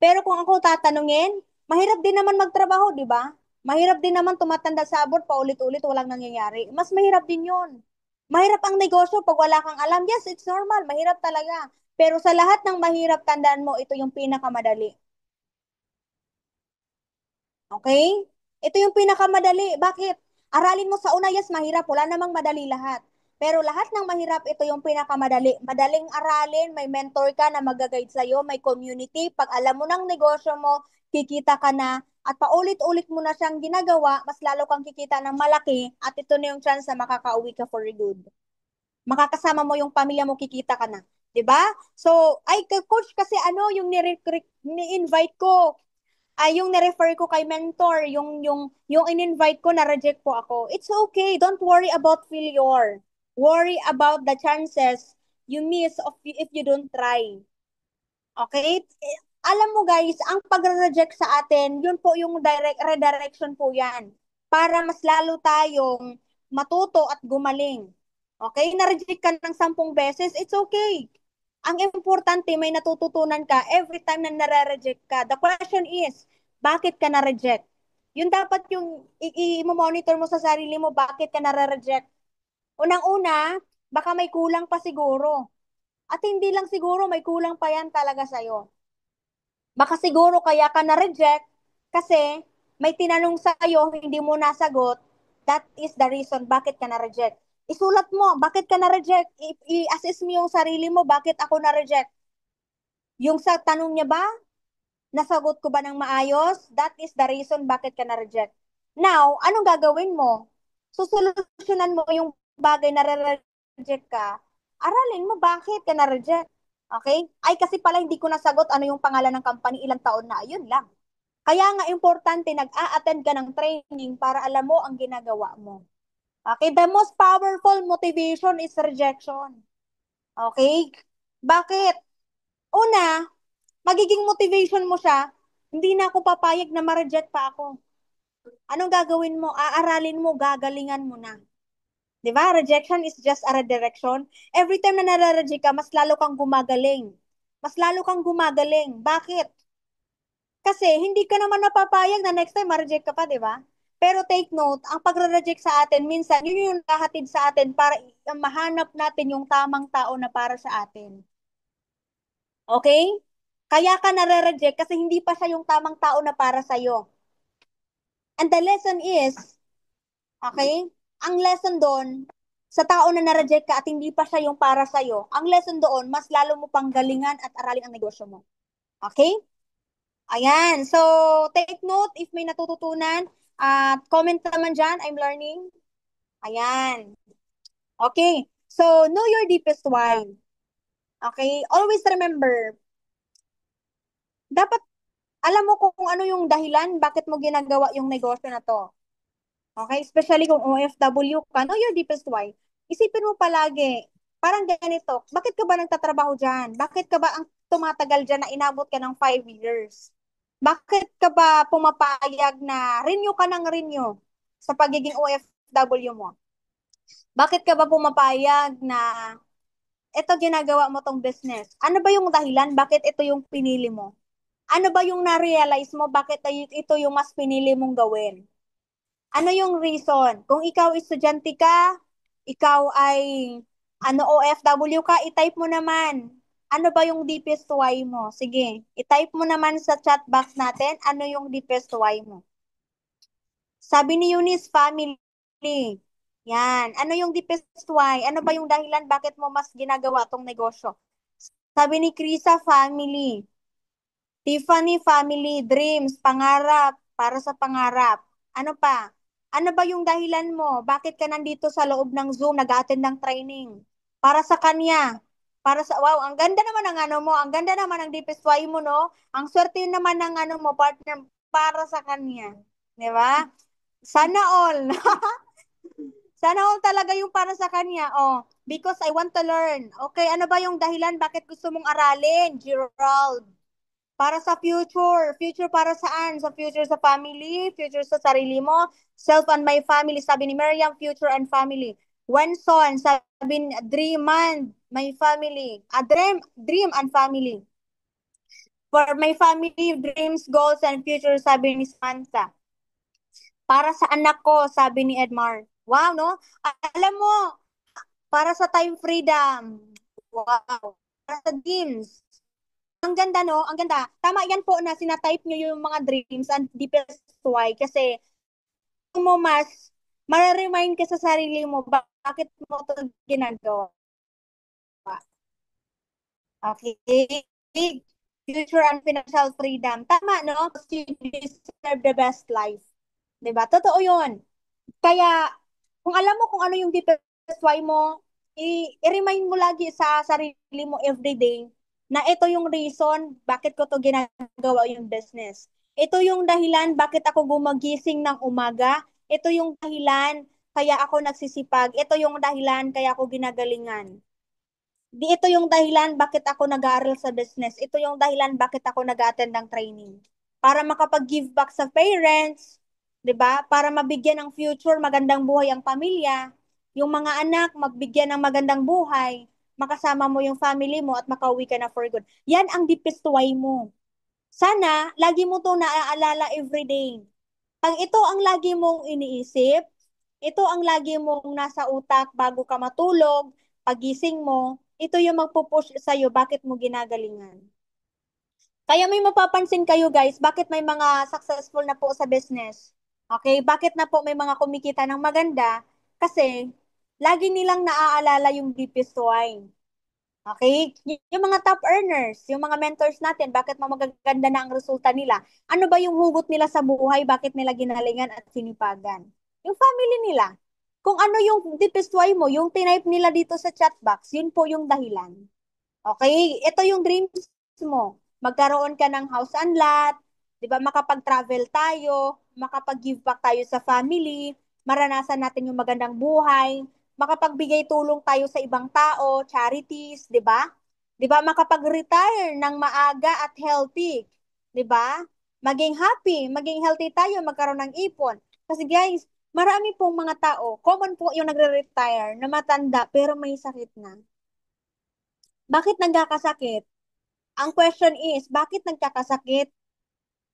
Pero kung ako tatanungin, mahirap din naman magtrabaho, di ba? Mahirap din naman tumatanda sa abroad paulit-ulit, walang nangyayari. Mas mahirap din yun. Mahirap ang negosyo pag wala kang alam. Yes, it's normal. Mahirap talaga. Pero sa lahat ng mahirap, tandaan mo, ito yung pinakamadali. Okay? Ito yung pinakamadali. Bakit? Aralin mo sa una, yes, mahirap. Wala namang madali lahat. Pero lahat ng mahirap, ito yung pinakamadali. Madaling aralin, may mentor ka na mag-guide sa'yo, may community. Pag alam mo ng negosyo mo, kikita ka na, at paulit-ulit mo na siyang ginagawa, mas lalo kang kikita ng malaki, at ito na yung chance na makakauwi ka for good. Makakasama mo yung pamilya mo, kikita ka na. 'Di ba? So, ay, coach, kasi ano, yung ni-invite ko, yung ni-refer ko kay mentor, yung in-invite ko, na-reject po ako. It's okay. Don't worry about failure. Worry about the chances you miss if you don't try. Okay? Alam mo guys, ang pag-reject sa atin, yun po yung redirection po yan. Para mas lalo tayong matuto at gumaling. Okay? Na-reject ka ng 10 beses, it's okay. Ang importante, may natututunan ka every time na nare-reject ka. The question is, bakit ka na-reject? Yun dapat yung i-monitor mo sa sarili mo, bakit ka nare-reject. Unang-una, baka may kulang pa siguro. At hindi lang siguro, may kulang pa yan talaga sa'yo. Baka siguro kaya ka na-reject kasi may tinanong sa'yo, hindi mo nasagot. That is the reason bakit ka na-reject. Isulat mo, bakit ka na-reject? I-assess mo yung sarili mo, bakit ako na-reject? Yung sa tanong niya ba, nasagot ko ba ng maayos? That is the reason bakit ka na-reject. Now, anong gagawin mo? Susolusyonan mo yung bagay na re-reject ka. Aralin mo bakit ka na-reject. Okay? Ay, kasi pala hindi ko nasagot ano yung pangalan ng company, ilang taon na. Yun lang. Kaya nga importante, nag-a-attend ka ng training para alam mo ang ginagawa mo. Okay? The most powerful motivation is rejection. Okay? Bakit? Una, magiging motivation mo siya, hindi na ako papayag na ma-reject pa ako. Anong gagawin mo? Aaralin mo, gagalingan mo na. 'Di ba? Rejection is just a redirection. Every time na nare-reject ka, mas lalo kang gumagaling. Mas lalo kang gumagaling. Bakit? Kasi hindi ka naman napapayag na next time ma-reject ka pa, 'di ba? Pero take note, ang pagre-reject sa atin, minsan, yun yung nakahatid sa atin para mahanap natin yung tamang tao na para sa atin. Okay? Kaya ka nare-reject kasi hindi pa siya yung tamang tao na para sa'yo. And the lesson is, okay? Ang lesson doon, sa tao na na-reject ka at hindi pa siya yung para sa'yo, ang lesson doon, mas lalo mo pang galingan at aralin ang negosyo mo. Okay? Ayan. So, take note if may natututunan. Comment naman dyan, I'm learning. Ayan. Okay. So, know your deepest why. Okay? Always remember, dapat alam mo kung ano yung dahilan bakit mo ginagawa yung negosyo na to. Okay? Especially kung OFW ka, know your deepest why. Isipin mo palagi, parang ganito, bakit ka ba nagtatrabaho dyan? Bakit ka ba ang tumatagal dyan na inabot ka ng 5 years? Bakit ka ba pumapayag na renew ka ng renew sa pagiging OFW mo? Bakit ka ba pumapayag na ito ginagawa mo tong business? Ano ba yung dahilan? Bakit ito yung pinili mo? Ano ba yung na-realize mo? Bakit ito yung mas pinili mong gawin? Ano yung reason? Kung ikaw estudyante ka, ikaw ay OFW ka, i-type mo naman. Ano ba yung deepest why mo? Sige, i-type mo naman sa chat box natin, ano yung deepest why mo. Sabi ni Eunice, family. Yan. Ano yung deepest why? Ano ba yung dahilan bakit mo mas ginagawa tong negosyo? Sabi ni Krisa, family. Tiffany, family, dreams, pangarap, para sa pangarap. Ano pa? Ano ba yung dahilan mo? Bakit ka nandito sa loob ng Zoom, nag-attend ng training? Para sa kanya. Wow, ang ganda naman ng ano mo. Ang ganda naman ng deepest why mo, no? Ang swerte naman ng ano mo, partner, para sa kanya. Di ba? Sana all. Sana all talaga yung para sa kanya. Oh, because I want to learn. Okay, ano ba yung dahilan? Bakit gusto mong aralin, Gerald? Para sa future. Future para saan? Sa future sa family, future sa sarili mo, self and my family. Sabi ni Miriam, future and family. One son, sabi dream and my family. Dream and family. For my family, dreams, goals, and future, sabi ni Samantha. Para sa anak ko, sabi ni Edmar. Wow, no? Alam mo, para sa time freedom. Wow. Para sa dreams. Ang ganda, no? Ang ganda. Tama yan po na sinatype nyo yung mga dreams and deepest why. Kasi kung mo mas, mararemind ka sa sarili mo, bakit mo ito ginagawa. Okay? Future and financial freedom. Tama, no? You deserve the best life. Diba? Totoo yun. Kaya, kung alam mo kung ano yung deepest why mo, i-remind mo lagi sa sarili mo everyday na ito yung reason bakit ko to ginagawa yung business. Ito yung dahilan bakit ako gumagising ng umaga. Ito yung dahilan kaya ako nagsisipag. Ito yung dahilan kaya ako ginagalingan. Ito yung dahilan bakit ako nag-aaral sa business. Ito yung dahilan bakit ako nag-attend ng training. Para makapag-give back sa parents, 'di ba? Para mabigyan ng future, magandang buhay ang pamilya. Yung mga anak, magbigyan ng magandang buhay. Makasama mo yung family mo at makauwi ka na for good. Yan ang deepest why mo. Sana, lagi mo to naaalala everyday. Pag ito ang lagi mong iniisip, ito ang lagi mong nasa utak bago ka matulog, pagising mo, ito yung magpupush sa'yo, bakit mo ginagalingan. Kaya may mapapansin kayo guys, bakit may mga successful na po sa business? Okay, bakit na po may mga kumikita ng maganda? Kasi, lagi nilang naaalala yung deepest why. Okay? Yung mga top earners, yung mga mentors natin, bakit magaganda na ang resulta nila? Ano ba yung hugot nila sa buhay? Bakit nila ginalingan at sinipagan? Yung family nila. Kung ano yung deepest why mo, yung tinype nila dito sa chat box, yun po yung dahilan. Okay? Ito yung dreams mo. Magkaroon ka ng house and lot, di ba? Makapag-travel tayo, makapag-give back tayo sa family, maranasan natin yung magandang buhay, makapagbigay tulong tayo sa ibang tao, charities, di ba? Di ba? Makapag-retire ng maaga at healthy, di ba? Maging happy, maging healthy tayo, magkaroon ng ipon. Kasi guys, marami pong mga tao, common po yung nagre-retire na matanda pero may sakit na. Bakit nagkakasakit? Ang question is, bakit nagkakasakit?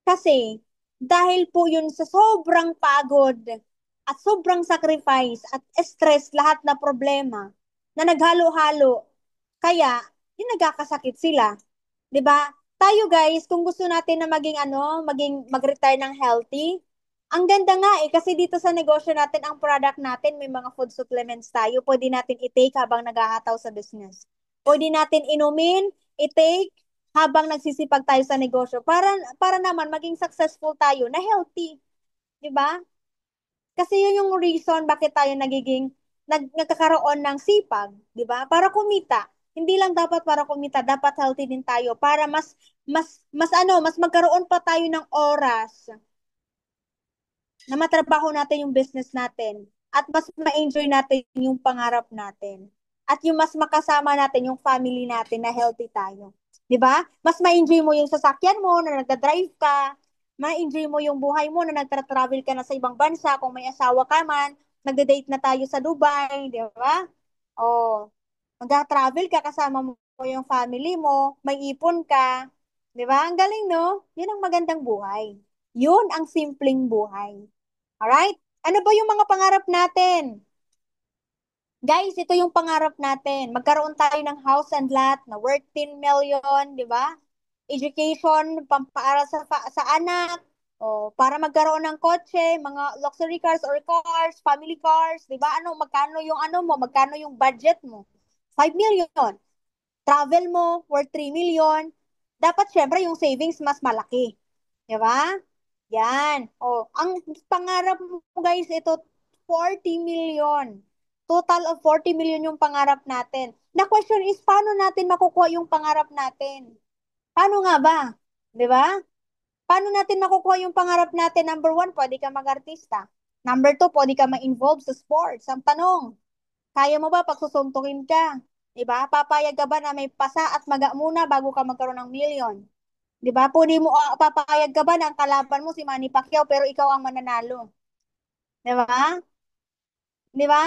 Kasi, dahil po yun sa sobrang pagod at sobrang sacrifice at stress lahat na problema na naghalo-halo, kaya yung nagkakasakit sila. 'Di ba? Tayo guys, kung gusto natin na maging mag-retire ng healthy, ang ganda nga kasi dito sa negosyo natin, ang product natin, may mga food supplements tayo, pwede natin i-take habang naghahataw sa business. Pwede natin inumin, i-take habang nagsisipag tayo sa negosyo para naman maging successful tayo na healthy. 'Di ba? Kasi yun yung reason bakit tayo nagkakaroon ng sipag, 'di ba? Para kumita. Hindi lang dapat para kumita, dapat healthy din tayo para mas magkaroon pa tayo ng oras na matrabaho natin yung business natin at mas ma-enjoy natin yung pangarap natin. At yung mas makasama natin yung family natin na healthy tayo. 'Di ba? Mas ma-enjoy mo yung sasakyan mo na nagda-drive ka, ma-enjoy mo yung buhay mo na nagtra-travel ka na sa ibang bansa kung may asawa ka man, nagde-date na tayo sa Dubai, 'di ba? Oh, mag-travel ka kasama mo yung family mo, may ipon ka, 'di ba? Ang galing, no? 'Yun ang magandang buhay. 'Yun ang simpleng buhay. Alright? Ano ba yung mga pangarap natin? Guys, ito yung pangarap natin. Magkaroon tayo ng house and lot na worth 10 million, di ba? Education, pampaaral sa anak, o para magkaroon ng kotse, mga luxury cars or cars, family cars, di ba? Magkano yung magkano yung budget mo? 5 million. Travel mo, worth 3 million. Dapat syempre yung savings mas malaki. Di ba? Yan. O, ang pangarap mo guys, ito 40 million. Total of 40 million yung pangarap natin. The question is, paano natin makukuha yung pangarap natin? Paano nga ba? 'Di ba? Paano natin makukuha yung pangarap natin? Number one, pwede ka mag-artista. Number two, pwede ka ma-involve sa sports. Ang tanong, kaya mo ba pagsusuntukin ka? 'Di ba? Papayag ka ba na may pasa at maga muna bago ka magkaroon ng million? 'Di ba? Papayag ka ba na ang kalaban mo si Manny Pacquiao pero ikaw ang mananalo? 'Di ba? 'Di ba?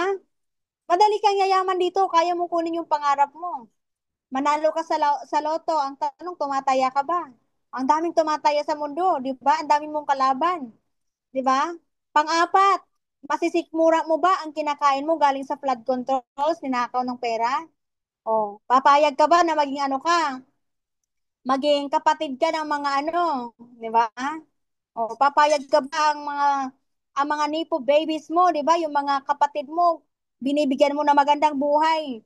Madali kang yayaman dito, kaya mo kunin yung pangarap mo. Manalo ka sa loto, ang tanong, tumataya ka ba? Ang daming tumataya sa mundo, di ba? Ang daming mong kalaban, di ba? Pang-apat, masisikmura mo ba ang kinakain mo galing sa flood controls, ninakaw ng pera? O, papayag ka ba na maging ano ka? Maging kapatid ka ng mga ano, di ba? O, papayag ka ba ang mga nipo babies mo, di ba? Yung mga kapatid mo, binibigyan mo na magandang buhay,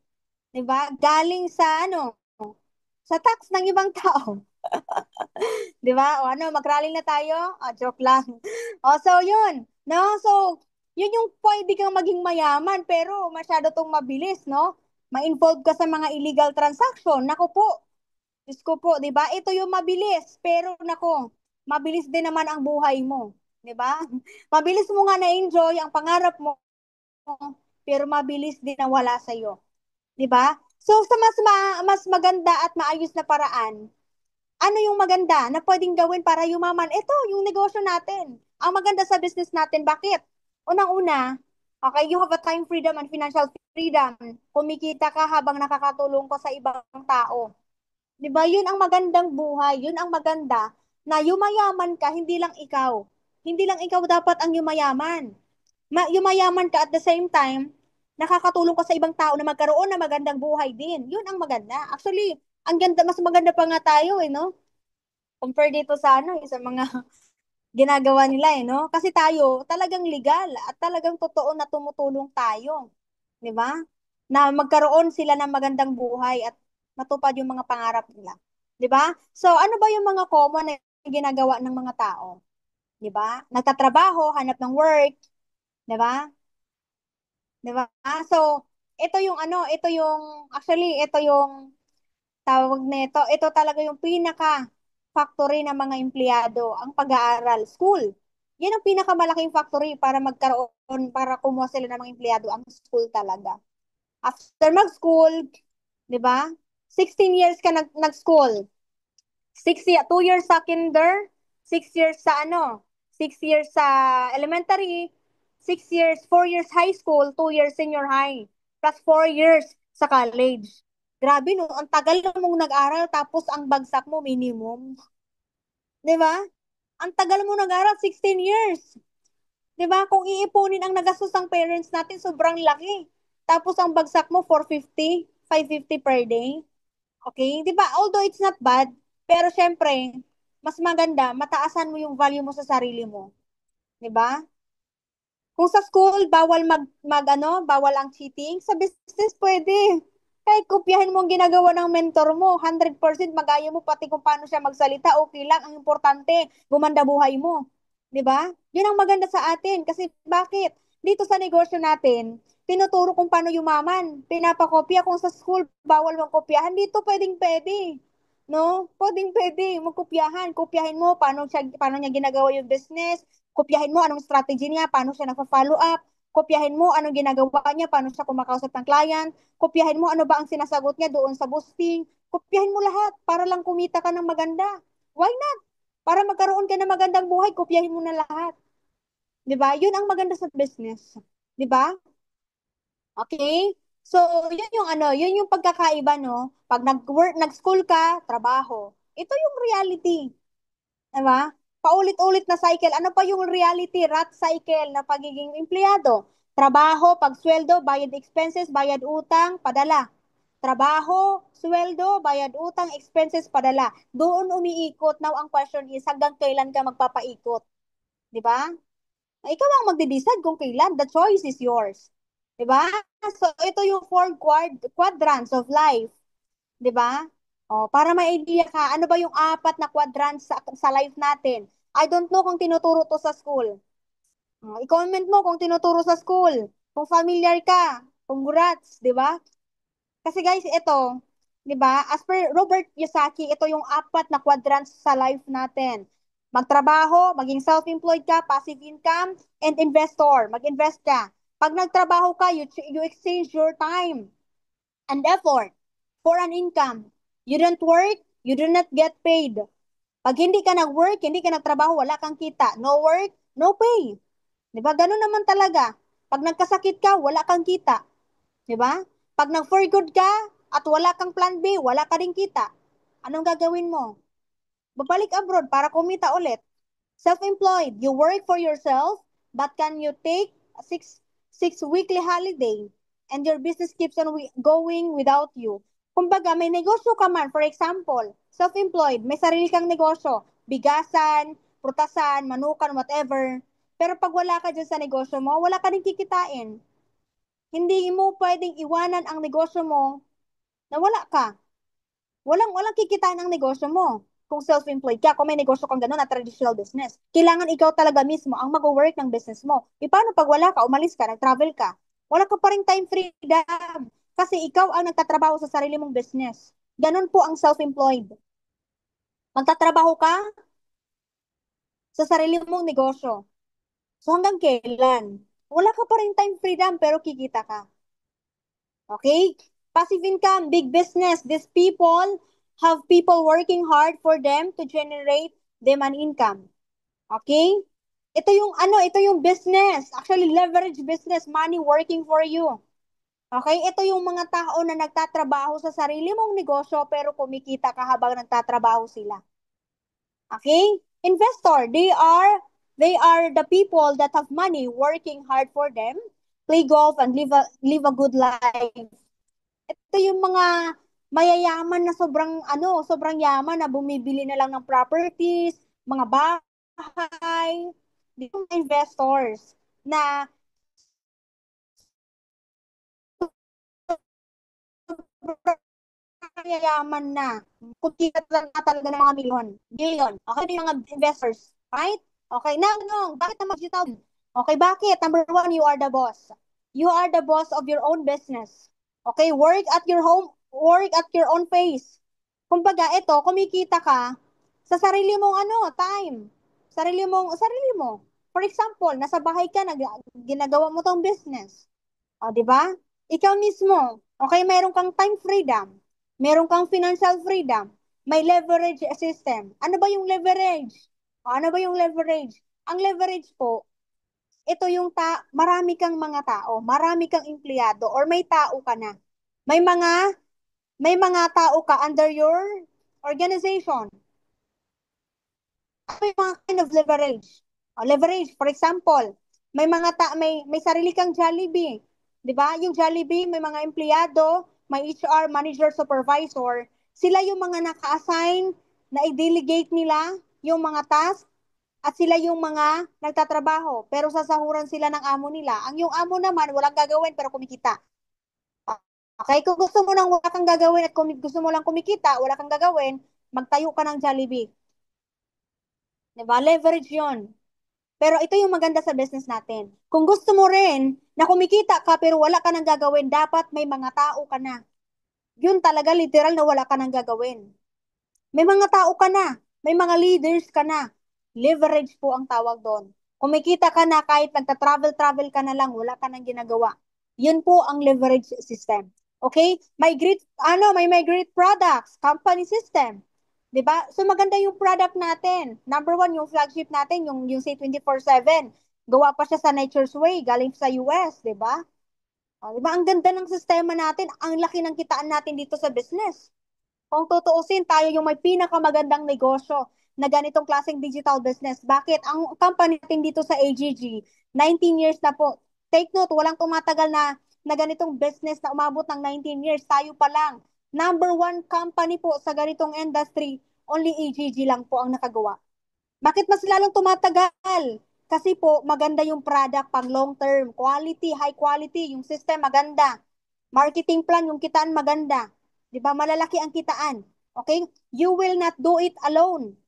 di ba? Galing sa ano, sa tax ng ibang tao. Di ba? O ano, mag-rally na tayo? Joke lang. So yun. No? So, yun yung pwede kang maging mayaman, pero masyado tong mabilis, no? Ma-involve ka sa mga illegal transaction. Naku po. Diyos ko po, di ba? Ito yung mabilis, pero nako, mabilis din naman ang buhay mo. Di ba? Mabilis mo nga na-enjoy ang pangarap mo, pero mabilis din na wala sa'yo. Di ba? So, sa mas maganda at maayos na paraan, ano yung maganda na pwedeng gawin para yumaman? Ito, yung negosyo natin. Ang maganda sa business natin, bakit? Unang-una, okay, you have a time freedom and financial freedom. Kumikita ka habang nakakatulong ko sa ibang tao. Di ba? Yun ang magandang buhay. Yun ang maganda na yumayaman ka, hindi lang ikaw. Hindi lang ikaw dapat ang yumayaman. Yumayaman ka at the same time, nakakatulong ka sa ibang tao na magkaroon ng magandang buhay din. Yun ang maganda. Actually, ang ganda, mas maganda pa nga tayo no? Compare dito sa ano, sa mga ginagawa nila no? Kasi tayo talagang legal at talagang totoo na tumutulong tayo. 'Di ba? Na magkaroon sila ng magandang buhay at matupad yung mga pangarap nila. 'Di ba? So, ano ba yung mga common na ginagawa ng mga tao? 'Di ba? Nagtatrabaho, hanap ng work, 'di ba? 'Di ba? So, ito yung tawag nito, ito talaga yung pinaka factory ng mga empleyado, ang pag-aaral, school. Yan ang pinakamalaking factory para kumuha sila ng mga empleyado, ang school talaga. After mag-school, 'di ba? 16 years ka nag-school. 2 years sa kinder, 6 years sa 6 years sa elementary, 6 years, 4 years high school, 2 years senior high, plus 4 years sa college. Grabe no, ang tagal mong nag-aral tapos ang bagsak mo minimum. 'Di ba? Ang tagal mo nag-aral, 16 years. 'Di ba? Kung iipunin ang nagastos ng parents natin, sobrang laki. Tapos ang bagsak mo 450, 550 per day. Okay? 'Di ba? Although it's not bad, pero syempre, mas maganda mataasan mo yung value mo sa sarili mo. 'Di ba? Kung sa school bawal ang cheating, sa business pwede. Kahit kopyahin mo ang ginagawa ng mentor mo, 100% magaya mo pati kung paano siya magsalita, okay lang. Ang importante, gumanda buhay mo. 'Di ba? Yun ang maganda sa atin. Kasi bakit? Dito sa negosyo natin, tinuturo kung paano yumaman. Pinapakopya kung sa school, bawal magkopyahan. Dito pwedeng-pwede. No? Pwedeng-pwede. Magkopyahan. Kopyahin mo paano niya ginagawa yung business. Kopyahin mo anong strategy niya, paano siya nagpa-follow up. Kopyahin mo anong ginagawa niya, paano siya kumakausap ng client. Kopyahin mo ano ba ang sinasagot niya doon sa boosting. Kopyahin mo lahat para lang kumita ka ng maganda. Why not? Para magkaroon ka ng magandang buhay, kopyahin mo na lahat. 'Di ba? Yun ang maganda sa business. 'Di ba? Okay? So, yun yung pagkakaiba, no? Pag nag-school ka, trabaho. Ito yung reality. 'Di ba? Paulit-ulit na cycle. Ano pa yung reality? Rat cycle na pagiging empleyado. Trabaho, pagsweldo, bayad expenses, bayad utang, padala. Trabaho, sweldo, bayad utang, expenses, padala. Doon umiikot. Now, ang question is, hanggang kailan ka magpapaikot? Di ba? Ikaw ang magde-decide kung kailan. The choice is yours. Di ba? So, ito yung four quadrants of life. Di ba? Para may idea ka, ano ba yung 4 na quadrants sa life natin? I don't know kung tinuturo to sa school. I-comment mo kung tinuturo sa school. Kung familiar ka, congrats, di ba? Kasi guys, ito, di ba? As per Robert Kiyosaki, ito yung 4 na quadrants sa life natin. Magtrabaho, maging self-employed ka, passive income, and investor. Mag-invest ka. Pag nagtrabaho ka, you exchange your time and effort for an income. You don't work, you do not get paid. Pag hindi ka nag-work, hindi ka nagtrabaho, wala kang kita. No work, no pay. Di ba? Ganun naman talaga. Pag nagkasakit ka, wala kang kita. Di ba? Pag nag-for good ka at wala kang plan B, wala ka rin kita, anong gagawin mo? Babalik abroad para kumita ulit. Self-employed, you work for yourself, but can you take a six weekly holiday and your business keeps on going without you? Kumbaga, may negosyo ka man, for example, self-employed, may sarili kang negosyo, bigasan, prutasan, manukan, whatever. Pero pag wala ka dyan sa negosyo mo, wala ka rin kikitain. Hindi mo pwedeng iwanan ang negosyo mo na wala ka. Walang kikitain ang negosyo mo. Kung self-employed ka, kung may negosyo kang gano'n na traditional business, kailangan ikaw talaga mismo ang mag-work ng business mo. E paano pag wala ka, umalis ka, nag-travel ka? Wala ka pa rin time freedom kasi ikaw ang nagtatrabaho sa sarili mong business. Ganun po ang self-employed. Magtatrabaho ka sa sarili mong negosyo. So hanggang kailan? Wala ka pa rin time freedom pero kikita ka. Okay? Passive income, big business. These people have people working hard for them to generate them an income. Okay? Ito yung business. Actually, leverage business, money working for you. Okay? Ito yung mga tao na nagtatrabaho sa sarili mong negosyo pero kumikita ka habang nagtatrabaho sila. Okay? Investor, they are the people that have money working hard for them, play golf and live a good life. Ito yung mga mayayaman na sobrang yaman na bumibili na lang ng properties, mga bahay, yung investors na mayayaman na. Kumikita lang na talaga ng mga billion. Okay, yung mga investors, right? Okay, bakit naman digital? Okay, bakit? Number one, you are the boss. You are the boss of your own business. Okay, work at your home, work at your own pace. Kumbaga, kumikita ka sa sarili mong time. Sarili mo. For example, nasa bahay ka, ginagawa mo tong business. O, di ba? Ikaw mismo, okay, meron kang time freedom. Meron kang financial freedom. May leverage system. Ano ba yung leverage? Ano ba yung leverage? Ang leverage po, ito yung marami kang mga tao, marami kang empleyado, or may tao ka na. May mga tao ka under your organization. Ano yung mga kind of leverage? Leverage, for example, may sarili kang Jollibee. 'Di ba? Yung Jollibee, may mga empleyado, may HR, manager, supervisor. Sila yung mga naka-assign na i-delegate nila yung mga task at sila yung mga nagtatrabaho. Pero sasahuran sila ng amo nila. Ang yung amo naman, walang gagawin pero kumikita. Okay, kung gusto mo nang wala kang gagawin at gusto mo lang kumikita, wala kang gagawin, magtayo ka ng Jollibee. Diba? Leverage yon. Pero ito yung maganda sa business natin. Kung gusto mo rin na kumikita ka pero wala ka nang gagawin, dapat may mga tao ka na. Yun talaga literal na wala ka nang gagawin. May mga tao ka na. May mga leaders ka na. Leverage po ang tawag doon. Kumikita ka na kahit nagta-travel ka na lang, wala ka nang ginagawa. Yun po ang leverage system. Okay? May great products, company system. 'Di ba? So maganda yung product natin. Number one, yung flagship natin, yung say 24/7. Gawa pa siya sa Nature's Way, galing sa US, 'di ba? 'Di ba? Ang ganda ng sistema natin, ang laki ng kitaan natin dito sa business. Kung tutuusin, tayo yung may pinakamagandang negosyo na ganitong klaseng digital business. Bakit? Ang company natin dito sa AGG, 19 years na po. Take note, walang tumatagal na ganitong business na umabot ng 19 years. Tayo pa lang. Number one company po sa ganitong industry, only AGG lang po ang nakagawa. Bakit mas lalong tumatagal? Kasi po, maganda yung product pang long term. Quality, high quality. Yung system maganda. Marketing plan, yung kitaan maganda. Di ba? Malalaki ang kitaan. Okay? You will not do it alone.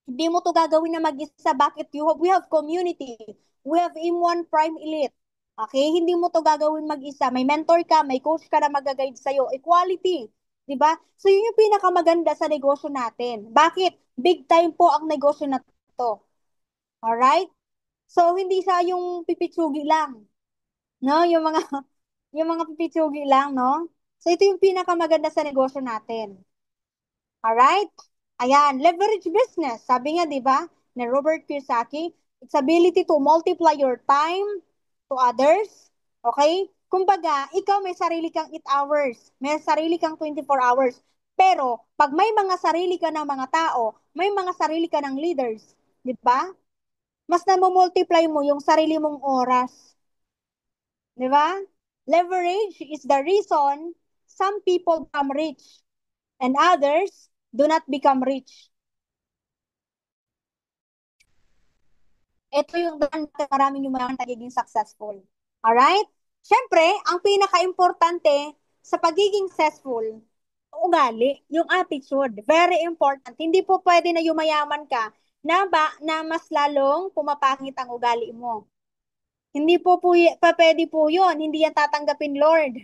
Hindi mo to gagawin na mag-isa. Bakit? We have community. We have M1 Prime Elite. Okay? Hindi mo to gagawin mag-isa. May mentor ka, may coach ka na mag-guide sa'yo. Equality. Diba? So, yun yung pinakamaganda sa negosyo natin. Bakit? Big time po ang negosyo na to. Alright? So, hindi siya yung pipitsugi lang. No? Yung mga pipitsugi lang, no? So, ito yung pinakamaganda sa negosyo natin. Alright? Ayan, leverage business. Sabi nga, diba, ni Robert Kiyosaki, its ability to multiply your time to others. Okay? Kumbaga, ikaw may sarili kang 8 hours, may sarili kang 24 hours. Pero, pag may mga sarili ka ng mga tao, may mga sarili ka ng leaders, di ba? Mas multiply mo yung sarili mong oras. Di ba? Leverage is the reason some people become rich and others do not become rich. Ito yung daan natin maraming yung mga nagiging successful. Alright? Siyempre, ang pinaka-importante sa pagiging successful, ugali, yung attitude. Very important. Hindi po pwede na yumayaman ka na mas lalong pumapangit ang ugali mo. Hindi pwede po yun. Hindi yan tatanggapin, Lord.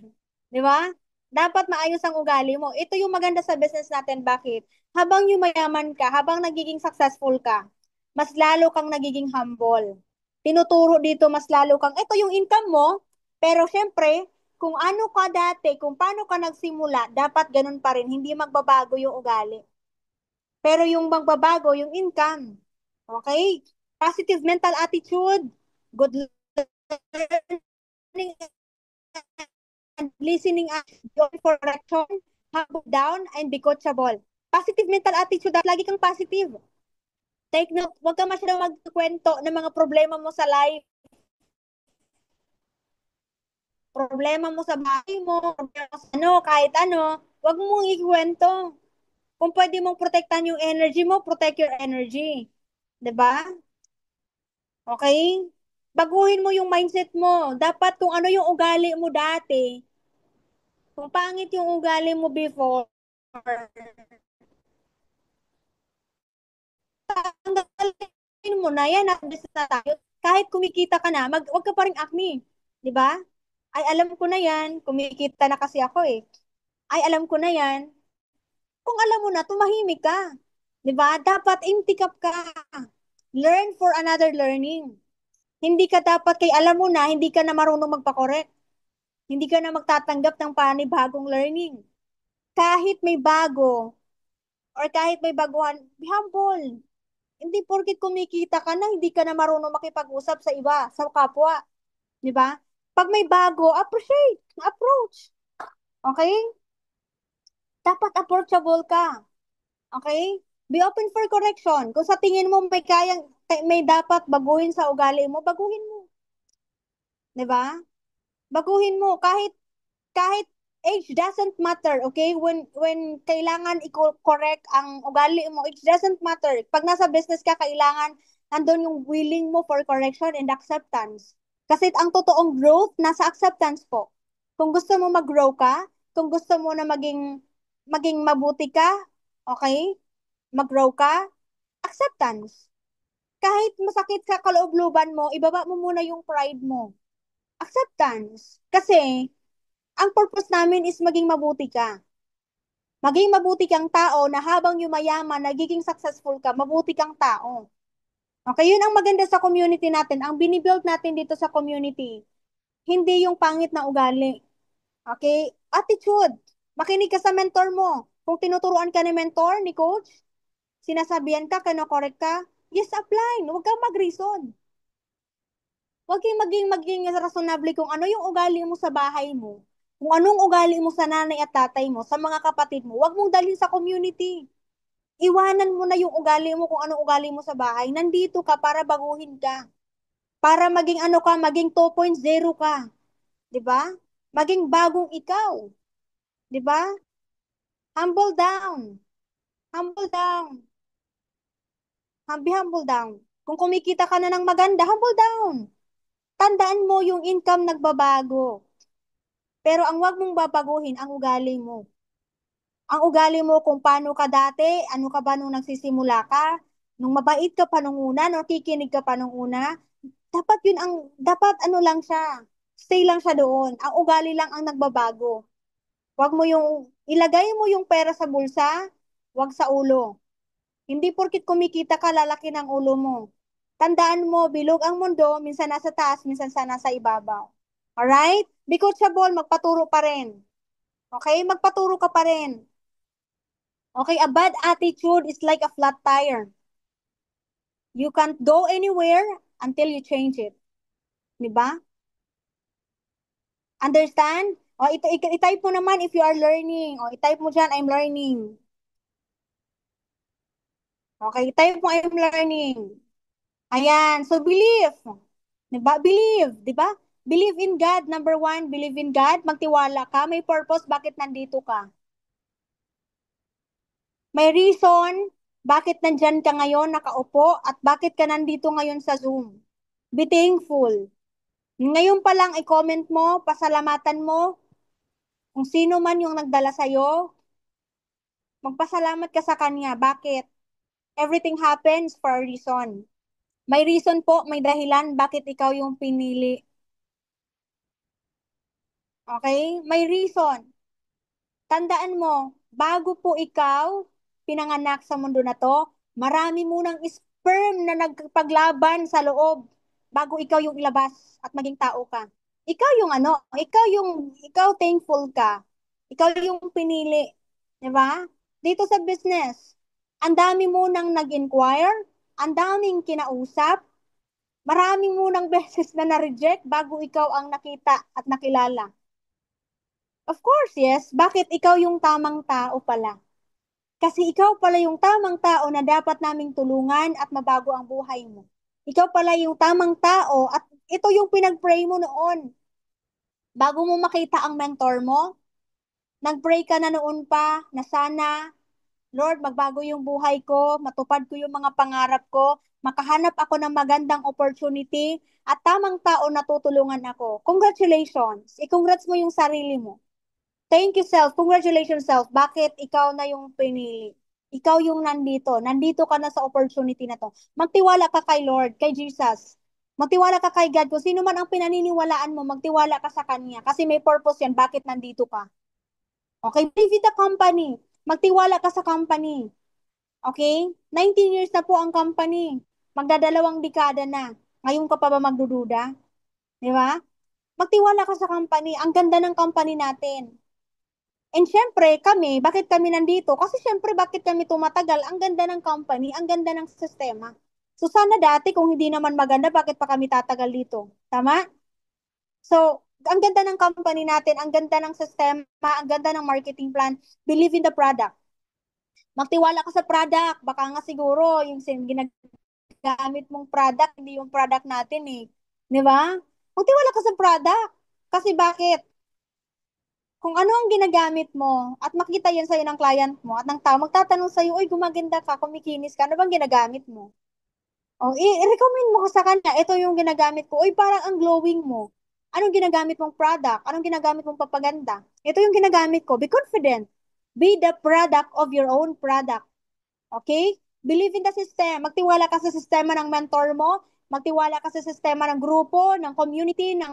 Di ba? Dapat maayos ang ugali mo. Ito yung maganda sa business natin. Bakit? Habang yumayaman ka, habang nagiging successful ka, mas lalo kang nagiging humble. Tinuturo dito, mas lalo kang, ito yung income mo, pero syempre, kung ano ka dati, kung paano ka nagsimula, dapat ganun pa rin. Hindi magbabago yung ugali. Pero yung magbabago, yung income. Okay? Positive mental attitude, good learning and listening and correction, humble down, and be coachable. Positive mental attitude, lagi kang positive. Take note, huwag ka masyadong magkwento ng mga problema mo sa life. Problema mo sa bahay mo, problema sa kahit ano, huwag mong ikwento. Kung pwede mong protektan yung energy mo, protect your energy. 'Di ba? Okay? Baguhin mo yung mindset mo. Dapat kung ano yung ugali mo dati, kung pangit yung ugali mo before, tanggalin mo na yan, nasa na tayo. Kahit kumikita ka na, wag ka pa rin acme. 'Di ba? Ay, alam ko na yan. Kumikita na kasi ako eh. Ay, alam ko na yan. Kung alam mo na, tumahimik ka. 'Di ba? Dapat intikap ka. Learn for another learning. Hindi ka dapat, kay alam mo na, hindi ka na marunong magpa-correct. Hindi ka na magtatanggap ng panibagong learning. Kahit may bago, or kahit may baguhan, be humble. Hindi porkit kumikita ka na, hindi ka na marunong makipag-usap sa iba, sa kapwa. 'Di ba? Pag may bago, appreciate, approach. Okay? Dapat approachable ka. Okay? Be open for correction. Kung sa tingin mo may dapat baguhin sa ugali mo, baguhin mo. 'Di ba? Baguhin mo kahit age doesn't matter, okay? When kailangan i-correct ang ugali mo, it doesn't matter. Pag nasa business ka, kailangan nandun yung willing mo for correction and acceptance. Kasi ang totoong growth nasa acceptance po. Kung gusto mo mag-grow ka, kung gusto mo na maging mabuti ka, okay? Mag-grow ka, acceptance. Kahit masakit sa kaloob-looban mo, ibaba mo muna yung pride mo. Acceptance. Kasi, ang purpose namin is maging mabuti ka. Maging mabuti kang tao na habang yumayaman, nagiging successful ka, mabuti kang tao. Okay, yun ang maganda sa community natin. Ang binibuild natin dito sa community, hindi yung pangit na ugali. Okay? Attitude. Makinig ka sa mentor mo. Kung tinuturuan ka ni mentor, ni coach, sinasabihan ka, kino-correct ka, yes, apply. Huwag kang mag-reason. Huwag kang maging resonable kung ano yung ugali mo sa bahay mo. Kung anong ugali mo sa nanay at tatay mo, sa mga kapatid mo, huwag mong dalhin sa community. Iwanan mo na yung ugali mo kung anong ugali mo sa bahay. Nandito ka para baguhin ka. Para maging maging 2.0 ka. 'Di ba? Maging bagong ikaw. 'Di ba? Humble down. Humble down. Be humble down. Kung kumikita ka na ng maganda, humble down. Tandaan mo yung income nagbabago. Pero ang wag mong babaguhin, ang ugali mo. Ang ugali mo kung paano ka dati, ano ka ba nung nagsisimula ka, nung mabait ka pa nung una, nung kikinig ka pa nung una, dapat lang siya, stay lang siya doon. Ang ugali lang ang nagbabago. Ilagay mo yung pera sa bulsa, wag sa ulo. Hindi porkit kumikita ka, lalaki ng ulo mo. Tandaan mo, bilog ang mundo, minsan nasa taas, minsan nasa ibabaw. Alright? Be coachable, magpaturo pa rin. Okay? Magpaturo ka pa rin. Okay, a bad attitude is like a flat tire. You can't go anywhere until you change it. Diba? Understand? O, i-type mo naman if you are learning. O, i-type mo dyan, I'm learning. Okay, type mo, I'm learning. Ayan, so believe. Diba? Believe, di ba? Believe in God. Number one, believe in God. Magtiwala ka. May purpose. Bakit nandito ka? May reason. Bakit nandyan ka ngayon nakaupo? At bakit ka nandito ngayon sa Zoom? Be thankful. Ngayon pa lang, i-comment mo, pasalamatan mo. Kung sino man yung nagdala sa'yo, magpasalamat ka sa kanya. Bakit? Everything happens for a reason. May reason po, may dahilan bakit ikaw yung pinili. Okay? May reason. Tandaan mo, bago po ikaw pinanganak sa mundo na to, marami munang sperm na nagpaglaban sa loob bago ikaw yung ilabas at maging tao ka. Ikaw yung ikaw thankful ka. Ikaw yung pinili. Di ba? Dito sa business, ang dami munang nag-inquire, ang daming kinausap, maraming munang beses na na-reject bago ikaw ang nakita at nakilala. Of course, yes. Bakit ikaw yung tamang tao pala? Kasi ikaw pala yung tamang tao na dapat naming tulungan at mabago ang buhay mo. Ikaw pala yung tamang tao at ito yung pinag-pray mo noon. Bago mo makita ang mentor mo, nag-pray ka na noon pa na sana, Lord, magbago yung buhay ko, matupad ko yung mga pangarap ko, makahanap ako ng magandang opportunity at tamang tao na tutulungan ako. Congratulations! I-congrats mo yung sarili mo. Thank you, self. Congratulations, self. Bakit ikaw na yung pinili? Ikaw yung nandito. Nandito ka na sa opportunity na to. Magtiwala ka kay Lord, kay Jesus. Magtiwala ka kay God. Kung sino man ang pinaniniwalaan mo, magtiwala ka sa Kanya. Kasi may purpose yan. Bakit nandito ka? Okay? Believe in the company. Magtiwala ka sa company. Okay? 19 years na po ang company. Magdadalawang dekada na. Ngayon ka pa ba magdududa? Di ba? Magtiwala ka sa company. Ang ganda ng company natin. And syempre, bakit kami nandito? Kasi syempre, bakit kami tumatagal? Ang ganda ng company, ang ganda ng sistema. So sana dati, kung hindi naman maganda, bakit pa kami tatagal dito? Tama? So, ang ganda ng company natin, ang ganda ng sistema, ang ganda ng marketing plan. Believe in the product. Magtiwala ka sa product. Baka nga siguro, yung ginagamit mong product, hindi yung product natin eh. Di ba? Magtiwala ka sa product. Kasi bakit? Kung ano ang ginagamit mo at makita yan sa'yo ng client mo at ng tao, magtatanong sa'yo, uy, gumaganda ka, kumikinis ka, ano bang ginagamit mo? O, i-recommend mo ka sa kanya, ito yung ginagamit ko, uy, parang ang glowing mo. Anong ginagamit mong product? Anong ginagamit mong papaganda? Ito yung ginagamit ko. Be confident. Be the product of your own product. Okay? Believe in the system. Magtiwala ka sa sistema ng mentor mo. Magtiwala ka sa sistema ng grupo, ng community, ng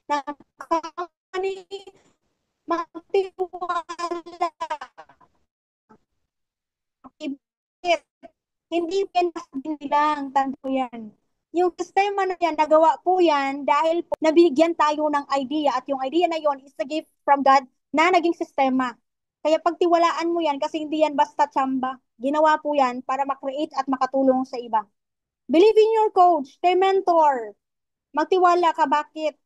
company, magtiwala. Hindi yan lang, tanda ko yan. Yung sistema na yan, nagawa po yan dahil po nabigyan tayo ng idea at yung idea na yon is a gift from God na naging sistema. Kaya pagtiwalaan mo yan kasi hindi yan basta tsamba. Ginawa po yan para makreate at makatulong sa iba. Believe in your coach, kay mentor. Magtiwala ka, bakit?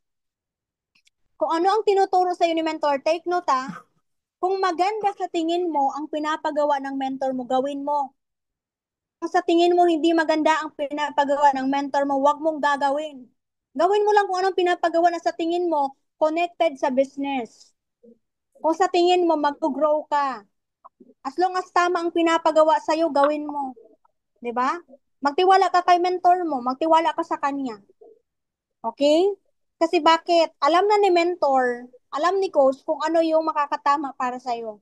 Kung ano ang tinuturo sa iyo ni mentor, take note ha. Kung maganda sa tingin mo ang pinapagawa ng mentor mo, gawin mo. Kung sa tingin mo hindi maganda ang pinapagawa ng mentor mo, huwag mong gagawin. Gawin mo lang kung anong pinapagawa na sa tingin mo connected sa business. Kung sa tingin mo mag-grow ka. As long as tama ang pinapagawa sa iyo, gawin mo. 'Di ba? Magtiwala ka kay mentor mo, magtiwala ka sa kanya. Okay? Kasi bakit? Alam na ni mentor, alam ni coach kung ano yung makakatama para sa iyo.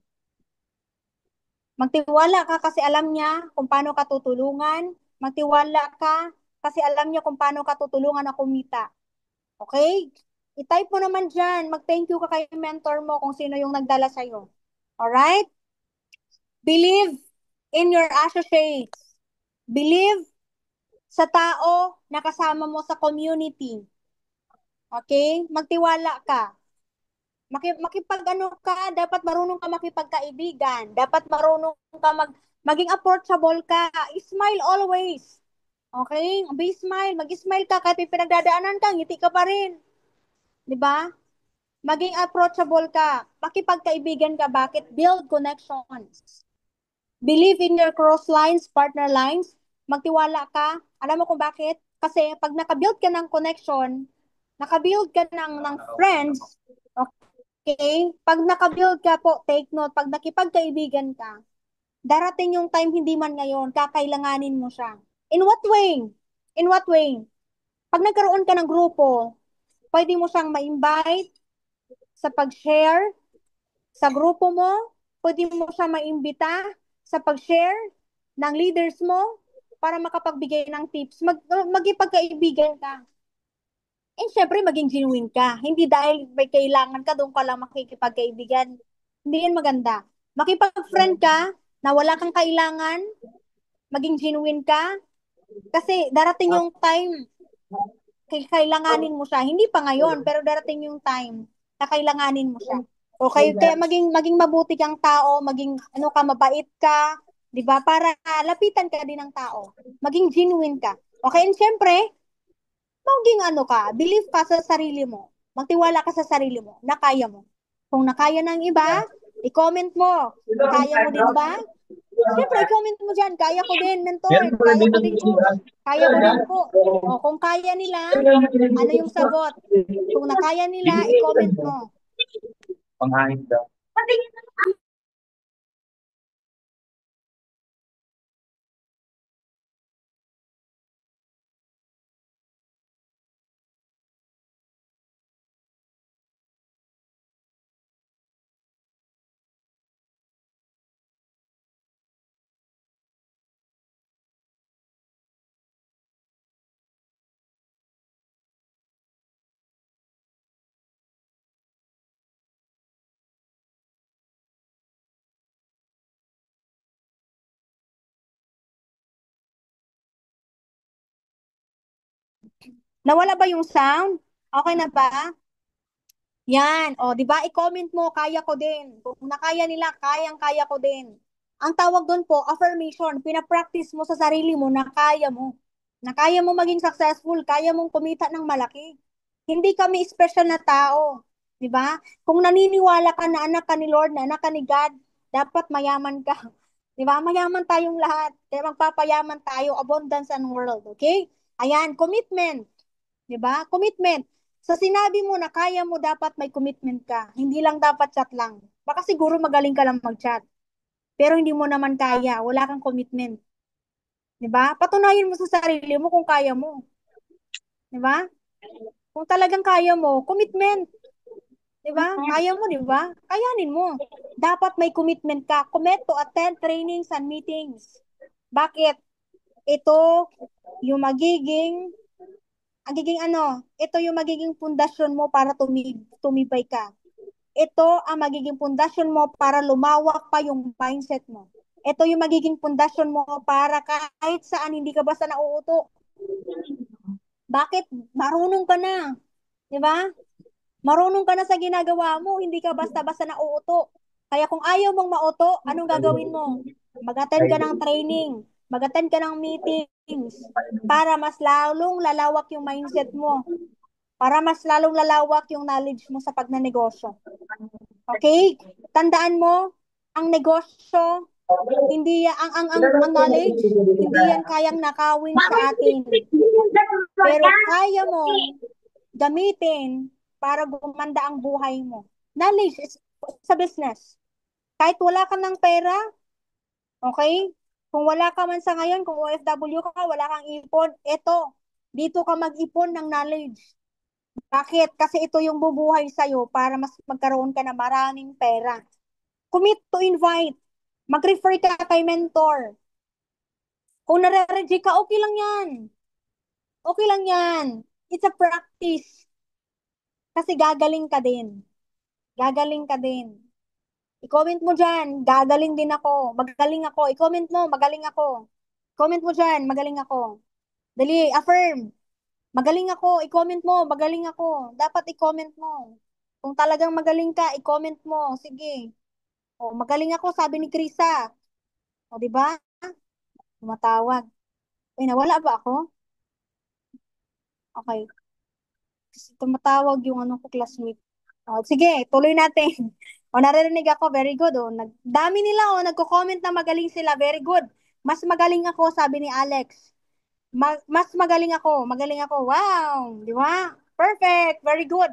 Magtiwala ka kasi alam niya kung paano ka tutulungan. Magtiwala ka kasi alam niya kung paano ka tutulungan na kumita. Okay? I-type mo naman dyan. Mag-thank you ka kay mentor mo kung sino yung nagdala sa'yo. Alright? Believe in your associates. Believe sa tao na kasama mo sa community. Okay? Magtiwala ka. Makipag-ano ka, dapat marunong ka makipagkaibigan. Dapat marunong ka maging approachable ka. Smile always. Okay? Be smile. Mag-smile ka kahit may pinagdadaanan ka, ngiti ka pa rin. 'Di ba? Maging approachable ka. Makipagkaibigan ka. Bakit? Build connections. Believe in your cross lines, partner lines. Magtiwala ka. Alam mo kung bakit? Kasi pag nakabuild ka ng connection, nakabuild ka ng friends, okay? Pag nakabuild ka po, take note, pag nakipagkaibigan ka, darating yung time hindi man ngayon, kakailanganin mo siya. In what way? In what way? Pag nagkaroon ka ng grupo, pwede mo siyang ma-invite sa pag-share sa grupo mo, pwede mo siya maimbita sa pag-share ng leaders mo para makapagbigay ng tips. Magipagkaibigan ka. And syempre, maging genuine ka. Hindi dahil may kailangan ka, doon ka lang makikipagkaibigan. Hindi yan maganda. Makipag-friend ka na wala kang kailangan, maging genuine ka, kasi darating yung time, kailanganin mo siya. Hindi pa ngayon, pero darating yung time na kailanganin mo siya. Okay, kaya maging mabuti kang tao, maging ano ka, mabait ka, 'di ba? Para lapitan ka din ng tao. Maging genuine ka. Okay, and syempre, maging ano ka, believe ka sa sarili mo. Magtiwala ka sa sarili mo na kaya mo. Kung nakaya ng iba, i-comment mo. Kaya mo din ba? Siyempre, i-comment mo dyan. Kaya ko din, mentor. Kaya ko din, coach. Kaya ko din po. O, kung kaya nila, ano yung sagot? Kung nakaya nila, i-comment mo.
Panghain daw.
Nawala ba yung sound? Okay na ba? Yan. O, di ba? I-comment mo, kaya ko din. Kung nakaya nila, kayang-kaya ko din. Ang tawag doon po, affirmation. Pinapractice mo sa sarili mo na kaya mo. Na kaya mo maging successful, kaya mong kumita ng malaki. Hindi kami special na tao. Di ba? Kung naniniwala ka na anak ka ni Lord, na anak ka ni God, dapat mayaman ka. Di ba? Mayaman tayong lahat. Kaya magpapayaman tayo, abundance and world. Okay? Ayan, commitment. Di ba? Commitment. Sa sinabi mo na kaya mo, dapat may commitment ka. Hindi lang dapat chat lang. Baka siguro magaling ka lang mag-chat. Pero hindi mo naman kaya. Wala kang commitment. Di ba? Patunayan mo sa sarili mo kung kaya mo. Di ba? Kung talagang kaya mo, commitment. Di ba? Kaya mo, di ba? Kayanin mo. Dapat may commitment ka. Commit to attend trainings and meetings. Bakit? Ito yung magiging ito yung magiging pundasyon mo para tumibay ka. Ito ang magiging pundasyon mo para lumawak pa yung mindset mo. Ito yung magiging pundasyon mo para kahit saan hindi ka basta nauuto. Bakit? Marunong ka na. Di ba? Marunong ka na sa ginagawa mo, hindi ka basta-basta nauuto. Kaya kung ayaw mong mauto, anong gagawin mo? Mag-attend ka ng training, mag-attend ka ng meetings, para mas lalong lalawak yung mindset mo, para mas lalong lalawak yung knowledge mo sa pagnanegosyo. Okay? Tandaan mo, ang negosyo, hindi yan, ang knowledge, hindi yan kayang nakawin sa atin. Pero kaya mong gamitin para gumanda ang buhay mo. Knowledge is sa business. Kahit wala ka ng pera, okay? Kung wala ka man sa ngayon, kung OFW ka, wala kang ipon, dito ka mag-ipon ng knowledge. Bakit? Kasi ito yung bubuhay sa'yo para mas magkaroon ka na maraming pera. Commit to invite. Mag-refer ka kay mentor. Kung nare-reject ka, okay lang yan. Okay lang yan. It's a practice. Kasi gagaling ka din. Gagaling ka din. I-comment mo dyan, gagaling din ako. Magaling ako. I-comment mo, magaling ako. Comment mo dyan, magaling ako. Dali, affirm. Magaling ako. I-comment mo, magaling ako. Dapat i-comment mo. Kung talagang magaling ka, i-comment mo. Sige. O, magaling ako, sabi ni Krisa. O, di ba? Tumatawag. Nawala ba ako? Okay. Tumatawag yung ano ko classmate. Sige, tuloy natin. Naririnig ako, very good. Dami nila, nagko-comment na magaling sila, very good. Mas magaling ako, sabi ni Alex. Mas magaling ako, Wow, di ba? Perfect, very good.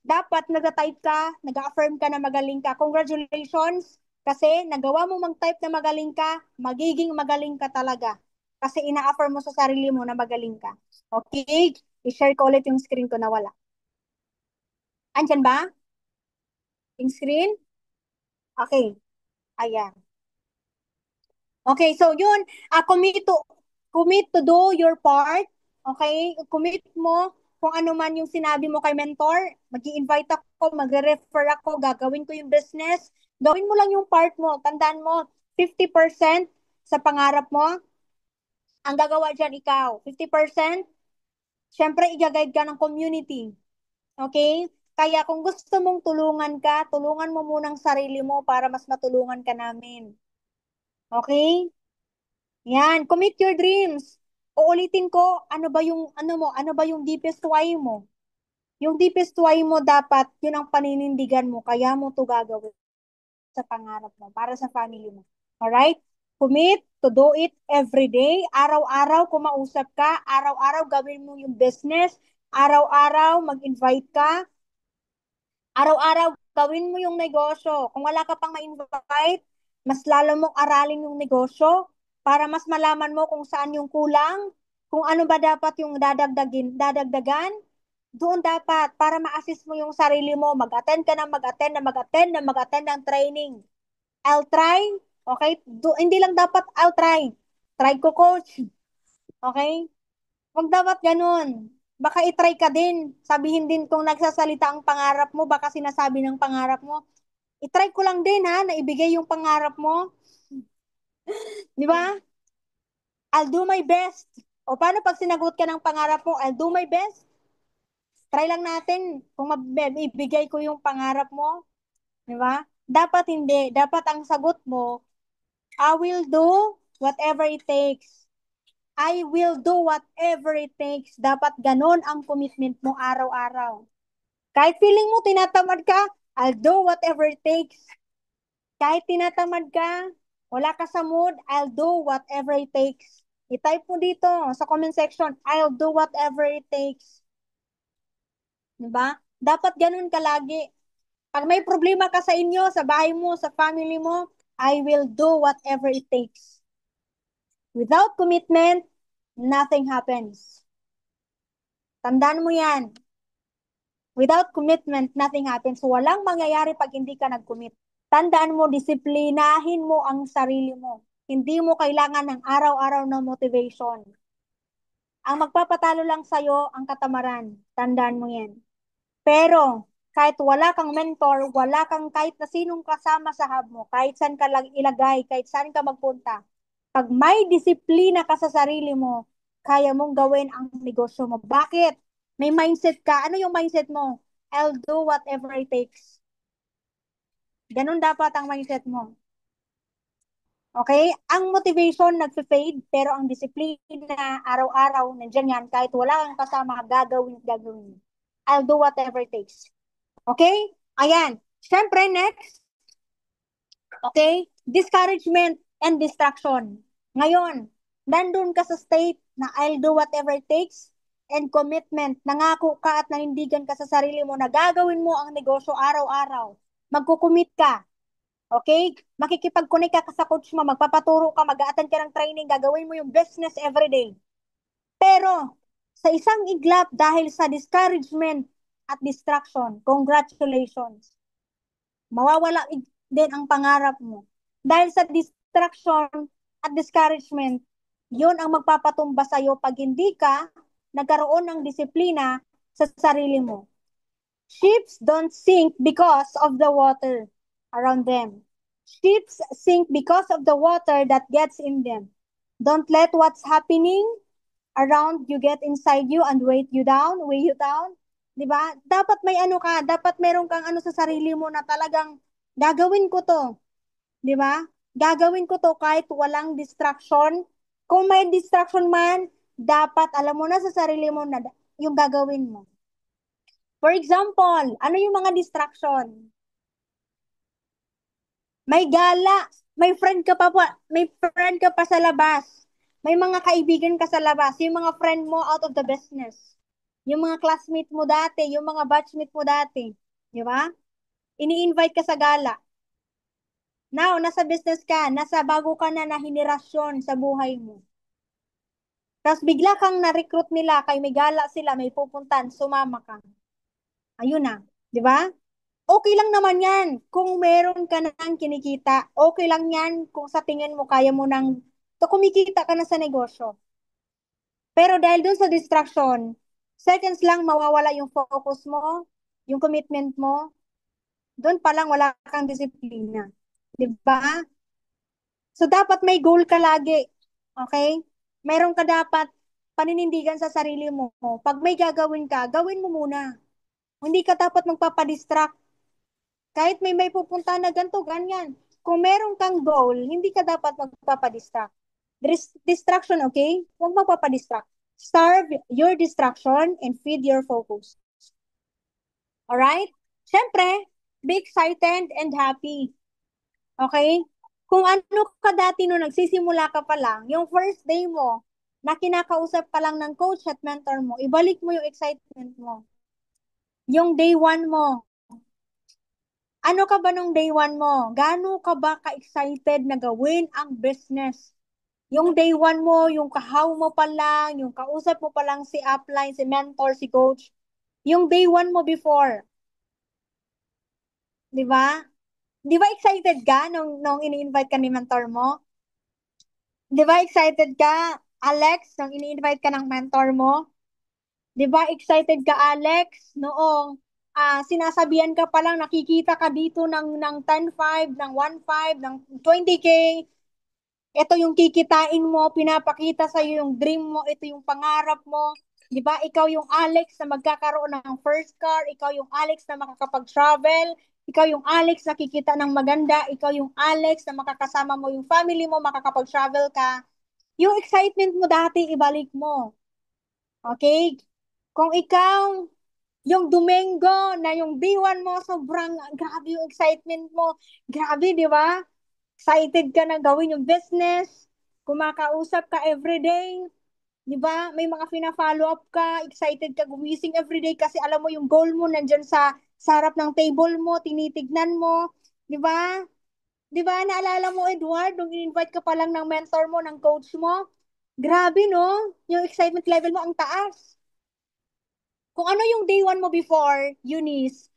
Dapat nag-type ka, nag-affirm ka na magaling ka. Congratulations, kasi nagawa mo mag-type na magaling ka, magiging magaling ka talaga. Kasi ina-affirm mo sa sarili mo na magaling ka. Okay? I-share ko ulit yung screen ko na wala. Andyan ba? Yung screen? Okay. Ayan. Okay, so yun, commit to do your part. Okay? Commit mo kung ano man yung sinabi mo kay mentor. Mag-i-invite ako, magre-refer ako, gagawin ko yung business. Gawin mo lang yung part mo. Tandaan mo, 50% sa pangarap mo, ang gagawa dyan ikaw. 50%, syempre, i-guide ka ng community. Okay? Kaya kung gusto mong tulungan ka, tulungan mo munang sarili mo para mas matulungan ka namin. Okay? Yan, commit your dreams. Uulitin ko, ano ba yung deepest why mo? Yung deepest why mo dapat, yun ang paninindigan mo, kaya mo to gagawin sa pangarap mo, para sa family mo. Alright? Commit to do it every day. Araw-araw kumausap ka, araw-araw gawin mo yung business, araw-araw mag-invite ka, araw-araw gawin mo yung negosyo. Kung wala ka pang ma-invite, mas lalo mong aralin yung negosyo para mas malaman mo kung saan yung kulang, kung ano ba dapat yung dadagdagan, doon dapat para ma-assist mo yung sarili mo, mag-attend ka ng mag-attend ng training. I'll try, okay? Hindi lang dapat I'll try. Try ko, coach. Okay? Huwag dapat ganun. Baka itry ka din. Sabihin din kung nagsasalita ang pangarap mo, baka sinasabi ng pangarap mo, itry ko lang din ha, na ibigay yung pangarap mo. Di ba? I'll do my best. O paano pag sinagot ka ng pangarap mo, I'll do my best? Try lang natin kung ibigay ko yung pangarap mo. Di ba? Dapat hindi. Dapat ang sagot mo, I will do whatever it takes. I will do whatever it takes. Dapat ganon ang commitment mo araw-araw. Kahit feeling mo tinatamad ka, I'll do whatever it takes. Kahit tinatamad ka, wala ka sa mood, I'll do whatever it takes. I-type mo dito sa comment section, I'll do whatever it takes. Diba? Dapat ganun ka lagi. Pag may problema ka sa inyo, sa bahay mo, sa family mo, I will do whatever it takes. Without commitment, nothing happens. Tandaan mo yan. Without commitment, nothing happens. Walang mangyayari pag hindi ka nag-commit. Tandaan mo, disiplinahin mo ang sarili mo. Hindi mo kailangan ng araw-araw na motivation. Ang magpapatalo lang sa'yo, ang katamaran. Tandaan mo yan. Pero, kahit wala kang mentor, wala kang kahit na sinong kasama sa hub mo, kahit saan ka lang ilagay, kahit saan ka magpunta, pag may disiplina ka sa sarili mo, kaya mong gawin ang negosyo mo. Bakit? May mindset ka. Ano yung mindset mo? I'll do whatever it takes. Ganun dapat ang mindset mo. Okay? Ang motivation nagfe-fade, pero ang disiplina araw-araw, nandiyan yan, kahit wala kang kasama, gagawin. I'll do whatever it takes. Okay? Ayan. Siyempre, next. Okay? Discouragement and distraction. Ngayon, nandun ka sa state na I'll do whatever it takes and commitment. Nangako ka at nanindigan ka sa sarili mo na gagawin mo ang negosyo araw-araw. Magkukumit ka. Okay? Makikipag-connect ka sa coach mo, magpapaturo ka, mag-a-attend ka ng training, gagawin mo yung business everyday. Pero, sa isang iglap dahil sa discouragement at distraction, congratulations. Mawawala din ang pangarap mo. Dahil sa distraction at discouragement, yun ang magpapatumba sa'yo pag hindi ka nagkaroon ng disiplina sa sarili mo. Ships don't sink because of the water around them. Ships sink because of the water that gets in them. Don't let what's happening around you get inside you and weigh you down. 'Di ba? Dapat may ano ka, dapat meron kang ano sa sarili mo na talagang gagawin ko 'to. 'Di ba? Gagawin ko 'to kahit walang distraction. Kung may distraction man, dapat alam mo na sa sarili mo na yung gagawin mo. For example, ano yung mga distraction? May gala, may friend ka pa sa labas. May mga kaibigan ka sa labas, yung mga friend mo out of the business. Yung mga classmate mo dati, yung mga batchmate mo dati. Di ba? Ini-invite ka sa gala. Now, nasa business ka, nasa bago ka na henerasyon sa buhay mo. Tapos bigla kang na-recruit nila, kay may gala sila, may pupuntan, sumama ka. Ayun na, di ba? Okay lang naman yan kung meron ka nang kinikita. Okay lang yan kung sa tingin mo kaya mo nang kumikita ka na sa negosyo. Pero dahil dun sa distraction, seconds lang mawawala yung focus mo, yung commitment mo, dun pa lang wala kang disiplina. Di ba? So dapat may goal ka lagi. Okay? Meron ka dapat paninindigan sa sarili mo. Pag may gagawin ka, gawin mo muna. Hindi ka dapat magpapadistract. Kahit may pupunta na ganito, ganyan. Kung meron kang goal, hindi ka dapat magpapadistract. Distraction, okay? Huwag magpapadistract. Starve your distraction and feed your focus. Alright? Siyempre, be excited and happy. Okay? Kung ano ka dati nung nagsisimula ka pa lang, yung first day mo, na kinakausap ka lang ng coach at mentor mo, ibalik mo yung excitement mo. Yung day one mo, ano ka ba nung day one mo? Gaano ka ba ka-excited na gawin ang business? Yung day one mo, yung kahaw mo pa lang, yung kausap mo pa lang si upline, si mentor, si coach. Yung day one mo before. Di ba? Di ba excited ka nung ini-invite ka ni mentor mo? Di ba excited ka, Alex, nung ini-invite ka ng mentor mo? Di ba excited ka, Alex, noong sinasabihan ka pa lang, nakikita ka dito ng 10-5, ng 1-5, ng 20K. Ito yung kikitain mo, pinapakita sa iyo yung dream mo, ito yung pangarap mo. Di ba? Ikaw yung Alex na magkakaroon ng first car, ikaw yung Alex na makakapag-travel, ikaw yung Alex na kikita ng maganda, ikaw yung Alex na makakasama mo yung family mo, makakapag-travel ka. Yung excitement mo dati, ibalik mo. Okay? Kung ikaw, yung Domingo na yung D1 mo, sobrang grabe yung excitement mo. Grabe, di ba? Excited ka na gawin yung business. Kumakausap ka everyday. Di ba? May mga fina-follow up ka. Excited ka gumising everyday kasi alam mo yung goal mo nandyan sa harap ng table mo, tinitignan mo. Di ba? Di ba? Naalala mo, Edward, nung in-invite ka pa lang ng mentor mo, ng coach mo? Grabe, no? Yung excitement level mo ang taas. Kung ano yung day one mo before, Eunice,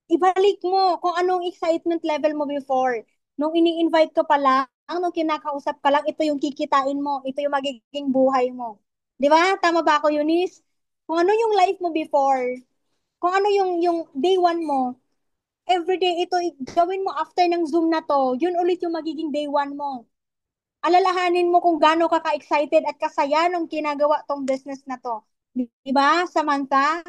ibalik mo kung anong excitement level mo before. Nung ini-invite ka pa lang, nung kinakausap ka lang, ito yung kikitain mo, ito yung magiging buhay mo. Di ba? Tama ba ako, Eunice? Kung ano yung life mo before, kung ano yung day one mo, everyday ito, gawin mo after ng Zoom na to, yun ulit yung magiging day one mo. Alalahanin mo kung gaano ka ka-excited at kasaya nung ginagawa tong business na to. Di ba, Samantha?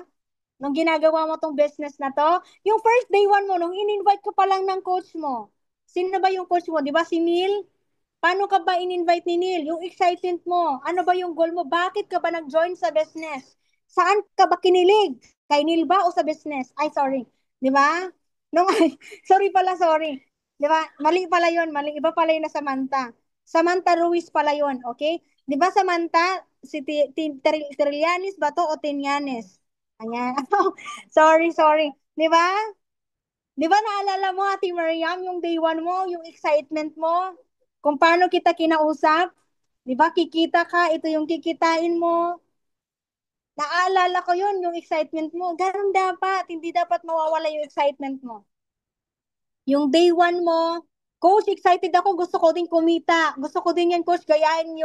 Nung ginagawa mo tong business na to, yung first day one mo, nung in-invite ka pa lang ng coach mo, sino ba yung coach mo? Di ba si Neil? Paano ka ba in-invite ni Neil? Yung excitement mo, ano ba yung goal mo? Bakit ka ba nag-join sa business? Saan ka ba kinilig? Kay Neil ba o sa business? Ay, sorry. Di ba? Nung, sorry. Di ba? Mali pala yun. Mali. Iba pala yun na Samantha. Samantha Ruiz pala yun. Okay? Di ba Samantha, si Trillanes ba to o Tinyanes? Ayan. Sorry. Di ba? Di ba naalala mo, Ate Mariam, yung day one mo, yung excitement mo, kung paano kita kinausap? Di ba, kikita ka, ito yung kikitain mo. Naaalala ko yun, yung excitement mo. Ganun dapat, hindi dapat mawawala yung excitement mo. Yung day one mo, Coach, excited ako, gusto ko din kumita. Gusto ko din yan, Coach, gayahin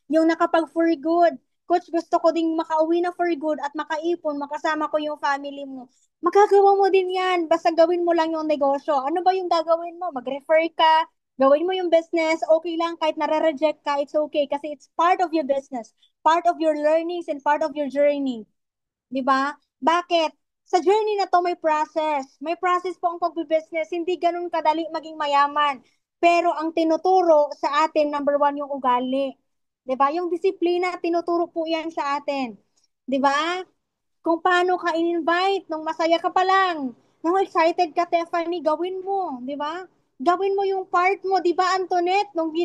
yung nakapag for good. Coach, gusto ko ding makauwi na for good at makaipon, makasama ko yung family mo. Magagawa mo din yan, basta gawin mo lang yung negosyo. Ano ba yung gagawin mo? Mag-refer ka, gawin mo yung business, okay lang, kahit nare-reject ka, it's okay, kasi it's part of your business, part of your learnings and part of your journey. Di ba? Bakit? Sa journey na to may process. May process po ang pagbibusiness. Hindi ganun kadali maging mayaman. Pero ang tinuturo sa atin, number one, yung ugali. 'Di ba? Yung disiplina, tinuturo po yan sa atin. 'Di ba? kung paano ka in-invite, nung masaya ka pa lang, nung excited ka, Tiffany, gawin mo, di ba? Gawin mo yung part mo, di ba, Antoinette? Nung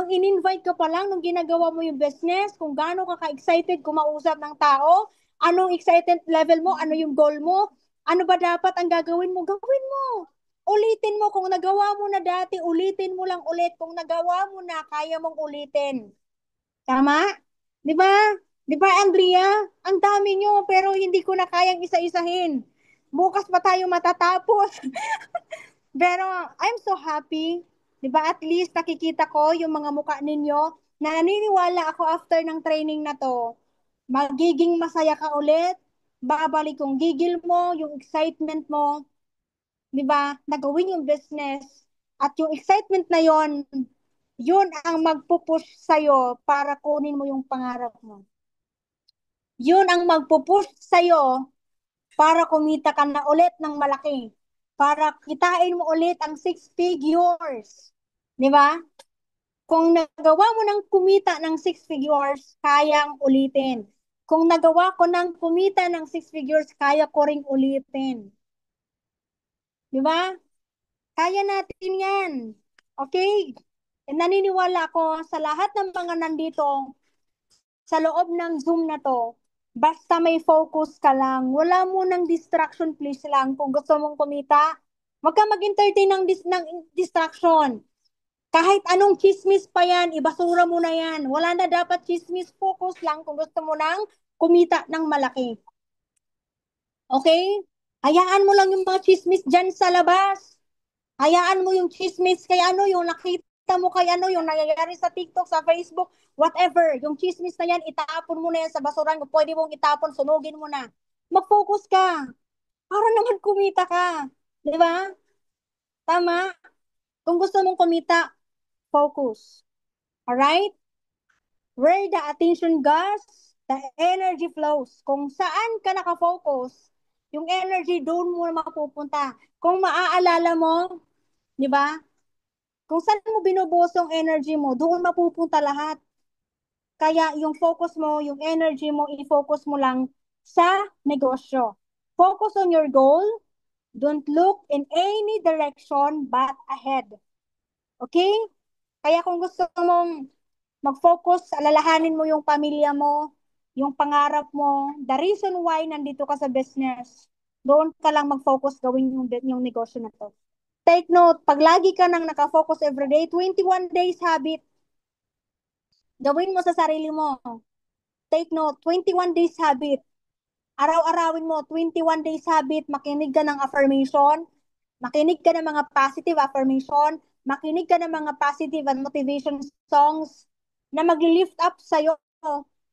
in-invite ka pa lang, nung ginagawa mo yung business, kung gaano ka ka-excited kumausap ng tao, anong excited level mo, ano yung goal mo, ano ba dapat ang gagawin mo, gawin mo. Ulitin mo, kung nagawa mo na dati, ulitin mo lang ulit. Kung nagawa mo na, kaya mong ulitin. Tama? Di ba? Di ba, Andrea? Ang dami nyo, pero hindi ko na kayang isa-isahin. Bukas pa tayo matatapos. Pero I'm so happy. Di ba? At least nakikita ko yung mga mukha ninyo na naniniwala ako after ng training na to. Magiging masaya ka ulit. Babalik yung gigil mo, yung excitement mo. Di ba? Nagawin yung business. At yung excitement na yon, yun ang magpupush sa'yo para kunin mo yung pangarap mo. Yun ang magpupush sa'yo para kumita ka na ulit ng malaki. Para kitain mo ulit ang 6 figures. Di ba? Kung nagawa mo ng kumita ng 6 figures, kayang ulitin. Kung nagawa ko ng kumita ng 6 figures, kaya ko ring ulitin. Di ba? Kaya natin yan. Okay? Naniniwala ako sa lahat ng mga nandito sa loob ng Zoom na to, basta may focus ka lang, wala mo ng distraction please lang. Kung gusto mong kumita, wag ka mag-entertain ng distraction. Kahit anong chismis pa yan, ibasura mo na yan. Wala na dapat chismis, focus lang kung gusto mo nang kumita ng malaki. Okay? Hayaan mo lang yung mga chismis dyan sa labas. Hayaan mo yung chismis kay ano, yung nakita mo kay ano, yung nangyayari sa TikTok, sa Facebook, whatever. Yung chismis na yan, itapon mo na yan sa basuran. Kung pwede mong itapon, sunugin mo na. Mag-focus ka. Para naman kumita ka. Di ba? Tama? Kung gusto mong kumita, focus. Alright? Where the attention goes, the energy flows. Kung saan ka nakafocus, yung energy doon mo mapupunta. Kung maaalala mo, di ba? Kung saan mo binubuhos yung energy mo, doon mapupunta lahat. Kaya yung focus mo, yung energy mo, i-focus mo lang sa negosyo. Focus on your goal. Don't look in any direction but ahead. Okay? Kaya kung gusto mong mag-focus, alalahanin mo yung pamilya mo, yung pangarap mo, the reason why nandito ka sa business, doon ka lang mag-focus gawin yung negosyo na to. Take note, pag lagi ka nang nakafocus everyday, 21 days habit. Gawin mo sa sarili mo. Take note, 21 days habit. Araw-arawin mo, 21 days habit, makinig ka ng affirmation, makinig ka ng mga positive affirmation, makinig ka ng mga positive and motivation songs na mag-lift up sa'yo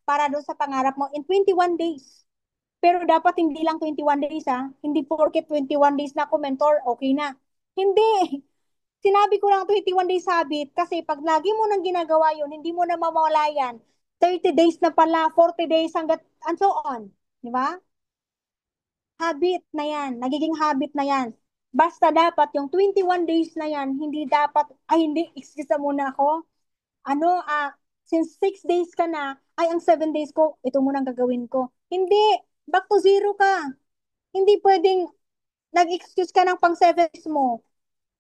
para doon sa pangarap mo in 21 days. Pero dapat hindi lang 21 days ha. Hindi porket 21 days na ako mentor, okay na. Hindi. Sinabi ko lang 21 days habit kasi pag lagi mo nang ginagawa yun, hindi mo na mawala yan. 30 days na pala, 40 days hanggat, and so on. Di ba? Habit na yan. Nagiging habit na yan. Basta dapat yung 21 days na yan, hindi dapat, ay hindi, excuse muna ako. Since 6 days ka na, ay ang 7 days ko, ito muna ang gagawin ko. Hindi, back to zero ka. Hindi pwedeng nag-excuse ka ng pang 7 days mo.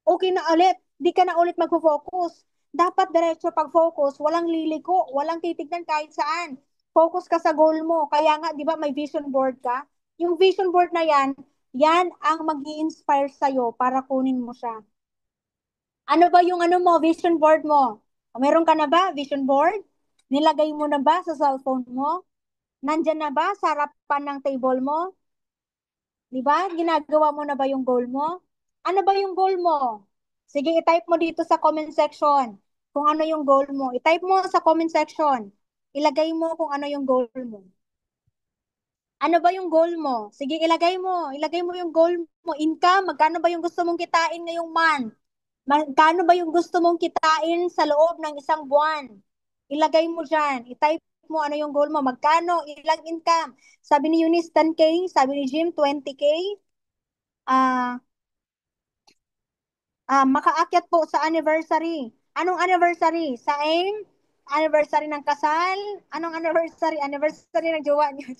Okay na ulit, di ka na ulit magpo-focus. Dapat diretso pag-focus, walang liliko, walang titignan kahit saan. Focus ka sa goal mo. Kaya nga, di ba may vision board ka? Yung vision board na yan, yan ang mag-i-inspire sa'yo para kunin mo siya. Ano ba yung vision board mo? Meron ka na ba vision board? Nilagay mo na ba sa cellphone mo? Nandyan na ba sa harapan ng table mo? Di ba? Ginagawa mo na ba yung goal mo? Ano ba yung goal mo? Sige, i-type mo dito sa comment section kung ano yung goal mo. I-type mo sa comment section. Ilagay mo kung ano yung goal mo. Ano ba yung goal mo? Sige, ilagay mo. Ilagay mo yung goal mo. Income, magkano ba yung gusto mong kitain ngayong month? Magkano ba yung gusto mong kitain sa loob ng isang buwan? Ilagay mo dyan. I-type mo ano yung goal mo. Magkano? Ilang income? Sabi ni Eunice, 10K. Sabi ni Jim, 20K. Makaakyat po sa anniversary. Anong anniversary? Sa AIM? Anniversary ng kasal? Anong anniversary? Anniversary ng jowa niyo.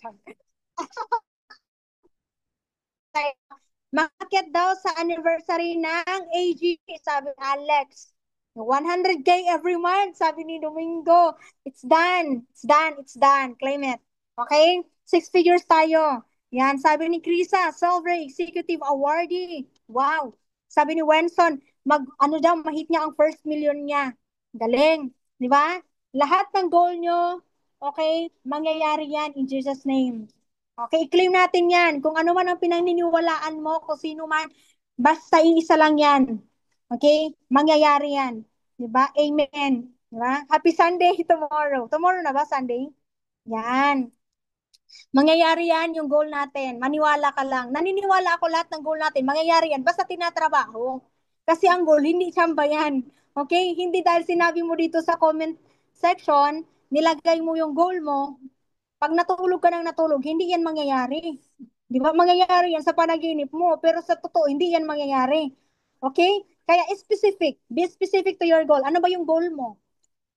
Maakyat daw sa anniversary ng AG, sabi ni Alex. 100K every month, sabi ni Domingo. It's done. It's done. It's done. Claim it. Okay? 6 figures tayo. Yan, sabi ni Krisa, Silver Executive Awardee. Wow. Sabi ni Wenson, mahit niya ang first million niya. Galing. Di ba? Lahat ng goal nyo, okay, mangyayari yan in Jesus' name. Okay, i-claim natin yan. Kung ano man ang pinaniniwalaan mo, kung sino man, basta iisa lang yan. Okay? Mangyayari yan. Diba? Amen. Diba? Happy Sunday tomorrow. Tomorrow na ba, Sunday? Yan. Mangyayari yan yung goal natin. Maniwala ka lang. Naniniwala ako lahat ng goal natin. Mangyayari yan. Basta tinatrabaho. Kasi ang goal, hindi tsamba yan. Okay? Hindi dahil sinabi mo dito sa comment section, nilagay mo yung goal mo, pag natulog ka ng natulog, hindi yan mangyayari. Di ba? Mangyayari yan sa panaginip mo, pero sa totoo, hindi yan mangyayari. Okay? Kaya specific. Be specific to your goal. Ano ba yung goal mo?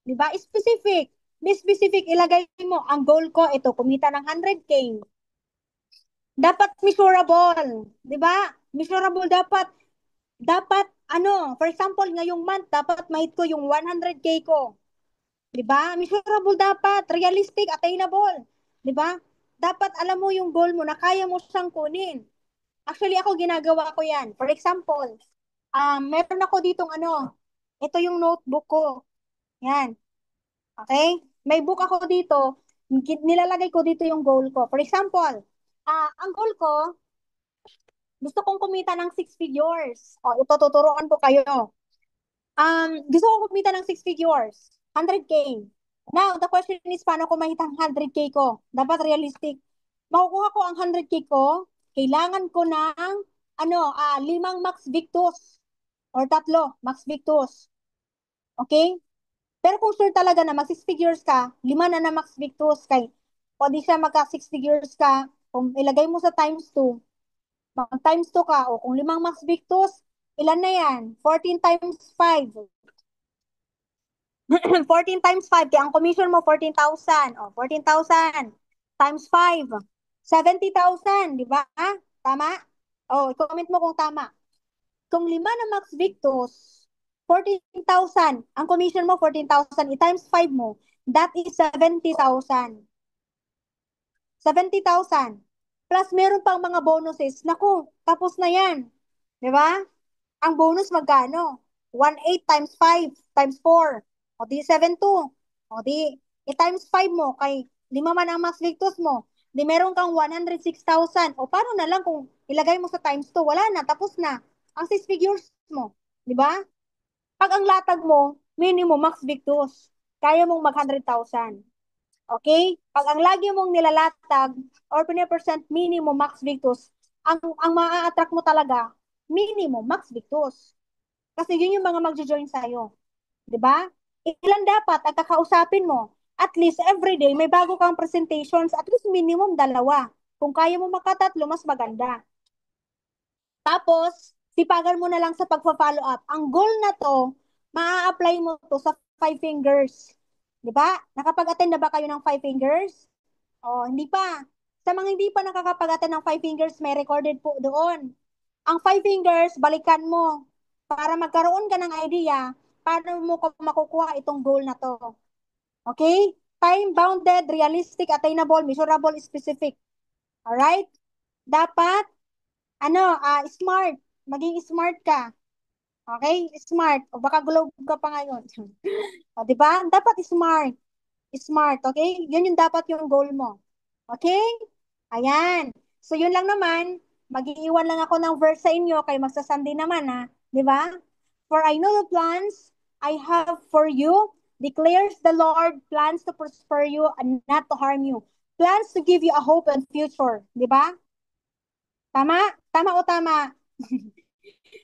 Di ba? Specific. Be specific. Ilagay mo, ang goal ko, ito, kumita ng 100K. Dapat measurable. Di ba? Measurable dapat. For example, ngayong month, dapat mahit ko yung 100K ko. Di ba? Measurable dapat. Realistic, attainable. Di ba? Dapat alam mo yung goal mo na kaya mo siyang kunin. Actually, ako ginagawa ko yan. For example, meron ako ditong ito yung notebook ko. Yan. Okay? May book ako dito. Nilalagay ko dito yung goal ko. For example, ang goal ko, gusto kong kumita ng 6 figures. O, ito, tuturuan ko kayo. Gusto kong kumita ng 6 figures. 100K. Now, the question is, paano ko mahita ang 100K ko? Dapat realistic. Makukuha ko ang 100K ko, kailangan ko ng 5 Max Victus or 3 Max Victus. Okay? Pero kung sure talaga na mag 6 figures ka, 5 na Max Victus kay o di siya magka 6 figures ka, kung ilagay mo sa times 2, mag times 2 ka, o kung 5 Max Victus, ilan na yan? 14 times 5. 14 times 5, kaya ang commission mo 14,000. O, 14,000 times 5. 70,000, di ba? Tama? O, comment mo kung tama. Kung 5 na Max Victus, 14,000. Ang commission mo 14,000. I-times 5 mo, that is 70,000. 70,000. Plus, meron pang mga bonuses. Naku, tapos na yan. Di ba? Ang bonus magkano? 1,800 times 5 times 4. O di 7,200. O di, i-times 5 mo, kay 5 man ang Max Victus mo. Di meron kang 106,000. O paano na lang kung ilagay mo sa times 2, wala na, tapos na. Ang 6 figures mo. Di ba? Pag ang latag mo, minimum Max Victus, kaya mong mag 100,000. Okay? Pag ang lagi mong nilalatag, or 20% minimum Max Victus, ang maa-attract mo talaga, minimum Max Victus. Kasi yun yung mga magjo-join sa'yo. Di ba? Ilan dapat ang kakausapin mo? At least everyday may bago kang presentations, at least minimum 2. Kung kaya mo makatatlo, mas maganda. Tapos, sipagan mo na lang sa pagpa-follow up. Ang goal na to, maa-apply mo to sa 5 fingers. Di ba? Nakapag-attend na ba kayo ng 5 fingers? O, hindi pa. Sa mga hindi pa nakakapag-attend ng 5 fingers, may recorded po doon. Ang 5 fingers, balikan mo para magkaroon ka ng idea paano mo makukuha itong goal na to. Okay? Time-bounded, realistic, attainable, measurable, specific. Alright? Dapat, smart. Maging smart ka. Okay? Smart. O baka globe ka pa ngayon. O, diba? Dapat smart. Smart, okay? Yun yung dapat yung goal mo. Okay? Ayan. So, yun lang naman. Mag-iiwan lang ako ng verse sa inyo kay magsasunday naman, ha? Diba? For I know the plans I have for you, declares the Lord, plans to prosper you and not to harm you. Plans to give you a hope and future. Diba? Tama? Tama o tama?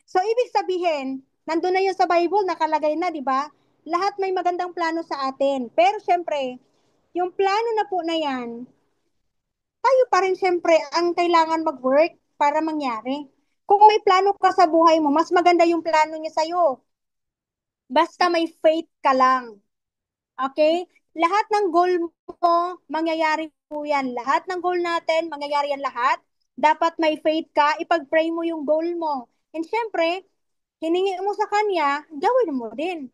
So, ibig sabihin, nandun na yun sa Bible, nakalagay na, di ba? Lahat may magandang plano sa atin. Pero, syempre, yung plano na po na yan, tayo pa rin, syempre, ang kailangan mag-work para mangyari. Kung may plano ka sa buhay mo, mas maganda yung plano niya sa'yo. Basta may faith ka lang. Okay? Lahat ng goal mo, mangyayari yan. Lahat ng goal natin, mangyayari yan lahat. Dapat may faith ka, ipag-pray mo yung goal mo. And syempre, hiningi mo sa Kanya, gawin mo din.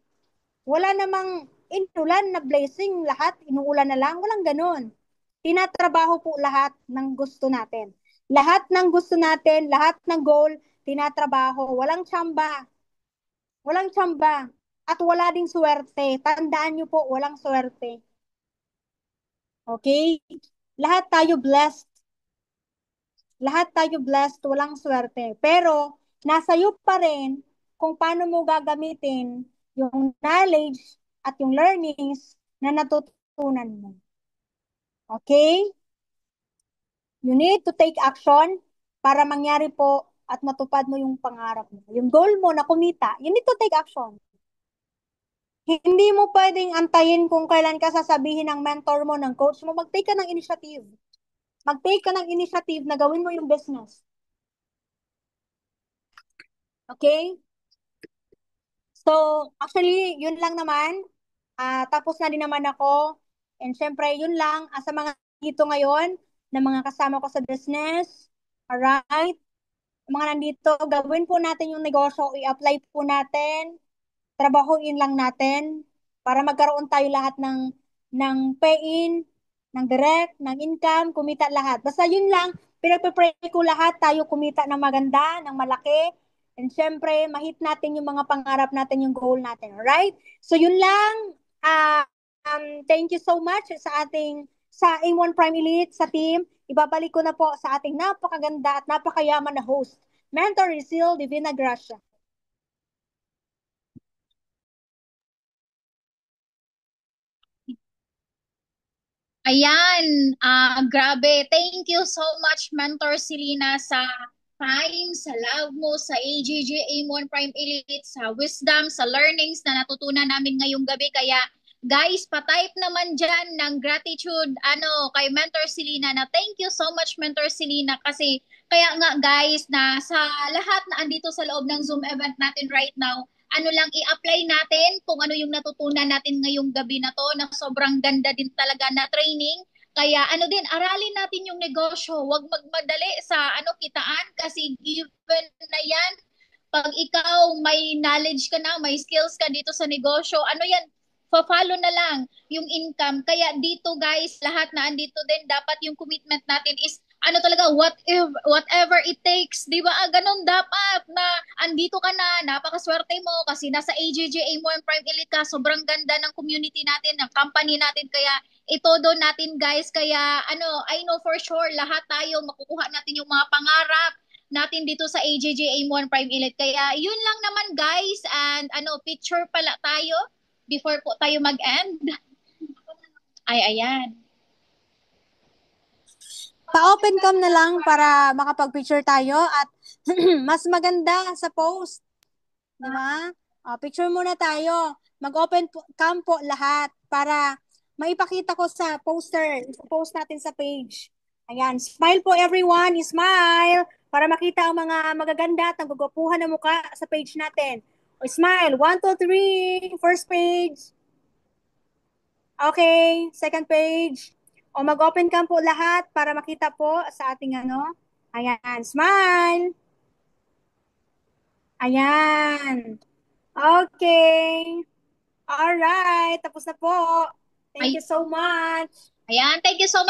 Wala namang inulan na blessing, lahat inuulan na lang, walang ganun. Tinatrabaho po lahat ng gusto natin. Lahat ng gusto natin, lahat ng goal, tinatrabaho. Walang tsamba. Walang tsamba. At wala ding swerte. Tandaan nyo po, walang swerte. Okay? Lahat tayo blessed. Lahat tayo blessed, walang swerte. Pero, nasa iyo pa rin kung paano mo gagamitin yung knowledge at yung learnings na natutunan mo. Okay? You need to take action para mangyari po at matupad mo yung pangarap mo. Yung goal mo na kumita, you need to take action. Hindi mo pwedeng antayin kung kailan ka sasabihin ng mentor mo, ng coach mo, mag-take ka ng initiative. Mag-take ka ng initiative na gawin mo yung business. Okay? So, actually, yun lang naman. Tapos na din naman ako. And syempre, yun lang. Sa mga dito ngayon, na mga kasama ko sa business. Alright? Mga nandito, gawin po natin yung negosyo. I-apply po natin. Trabahuin lang natin para magkaroon tayo lahat ng pay-in, ng direct, ng income, kumita lahat. Basta yun lang, pinagpipray ko lahat tayo kumita ng maganda, ng malaki. And syempre, mahit natin yung mga pangarap natin, yung goal natin. Alright? So yun lang. Thank you so much sa A1 Prime Elite, sa team. Ibabalik ko na po sa ating napakaganda at napakayaman na host, Mentor Rizil Divina Gracia.
Ayan, grabe. Thank you so much, Mentor Selena, sa time, sa love mo, sa AGG A1 Prime Elite, sa wisdom, sa learnings na natutunan namin ngayong gabi. Kaya, guys, pa-type naman dyan ng gratitude kay Mentor Selena na thank you so much, Mentor Selena, kasi kaya nga, guys, na sa lahat na andito sa loob ng Zoom event natin right now, i-apply natin kung ano yung natutunan natin ngayong gabi na to, na sobrang ganda din talaga na training. Kaya aralin natin yung negosyo. Huwag magmadali sa kitaan kasi given na yan. Pag ikaw may knowledge ka na, may skills ka dito sa negosyo, follow na lang yung income. Kaya dito, guys, lahat na andito din, dapat yung commitment natin is whatever it takes, di ba? Ganun dapat na andito ka na, napakaswerte mo kasi nasa AJJ A1 Prime Elite ka, sobrang ganda ng community natin, ng company natin, kaya itodo natin, guys. Kaya I know for sure lahat tayo makukuha natin yung mga pangarap natin dito sa AJJ A1 Prime Elite. Kaya yun lang naman, guys, and picture pala tayo before po tayo mag-end. Ayan.
Pa-open cam na lang para makapag-picture tayo at mas maganda sa post. Diba? Picture muna tayo. Mag-open cam po lahat para maipakita ko sa poster. Post natin sa page. Ayan. Smile po everyone. Smile. Para makita ang mga magaganda at nagugupuhan na mukha sa page natin. Smile. 1, 2, 3. First page. Okay. Second page. Mag-open cam po lahat para makita po sa ating Ayan, smile. Ayan. Okay. Alright, tapos na po. Thank you so much.
Ayan, thank you so much.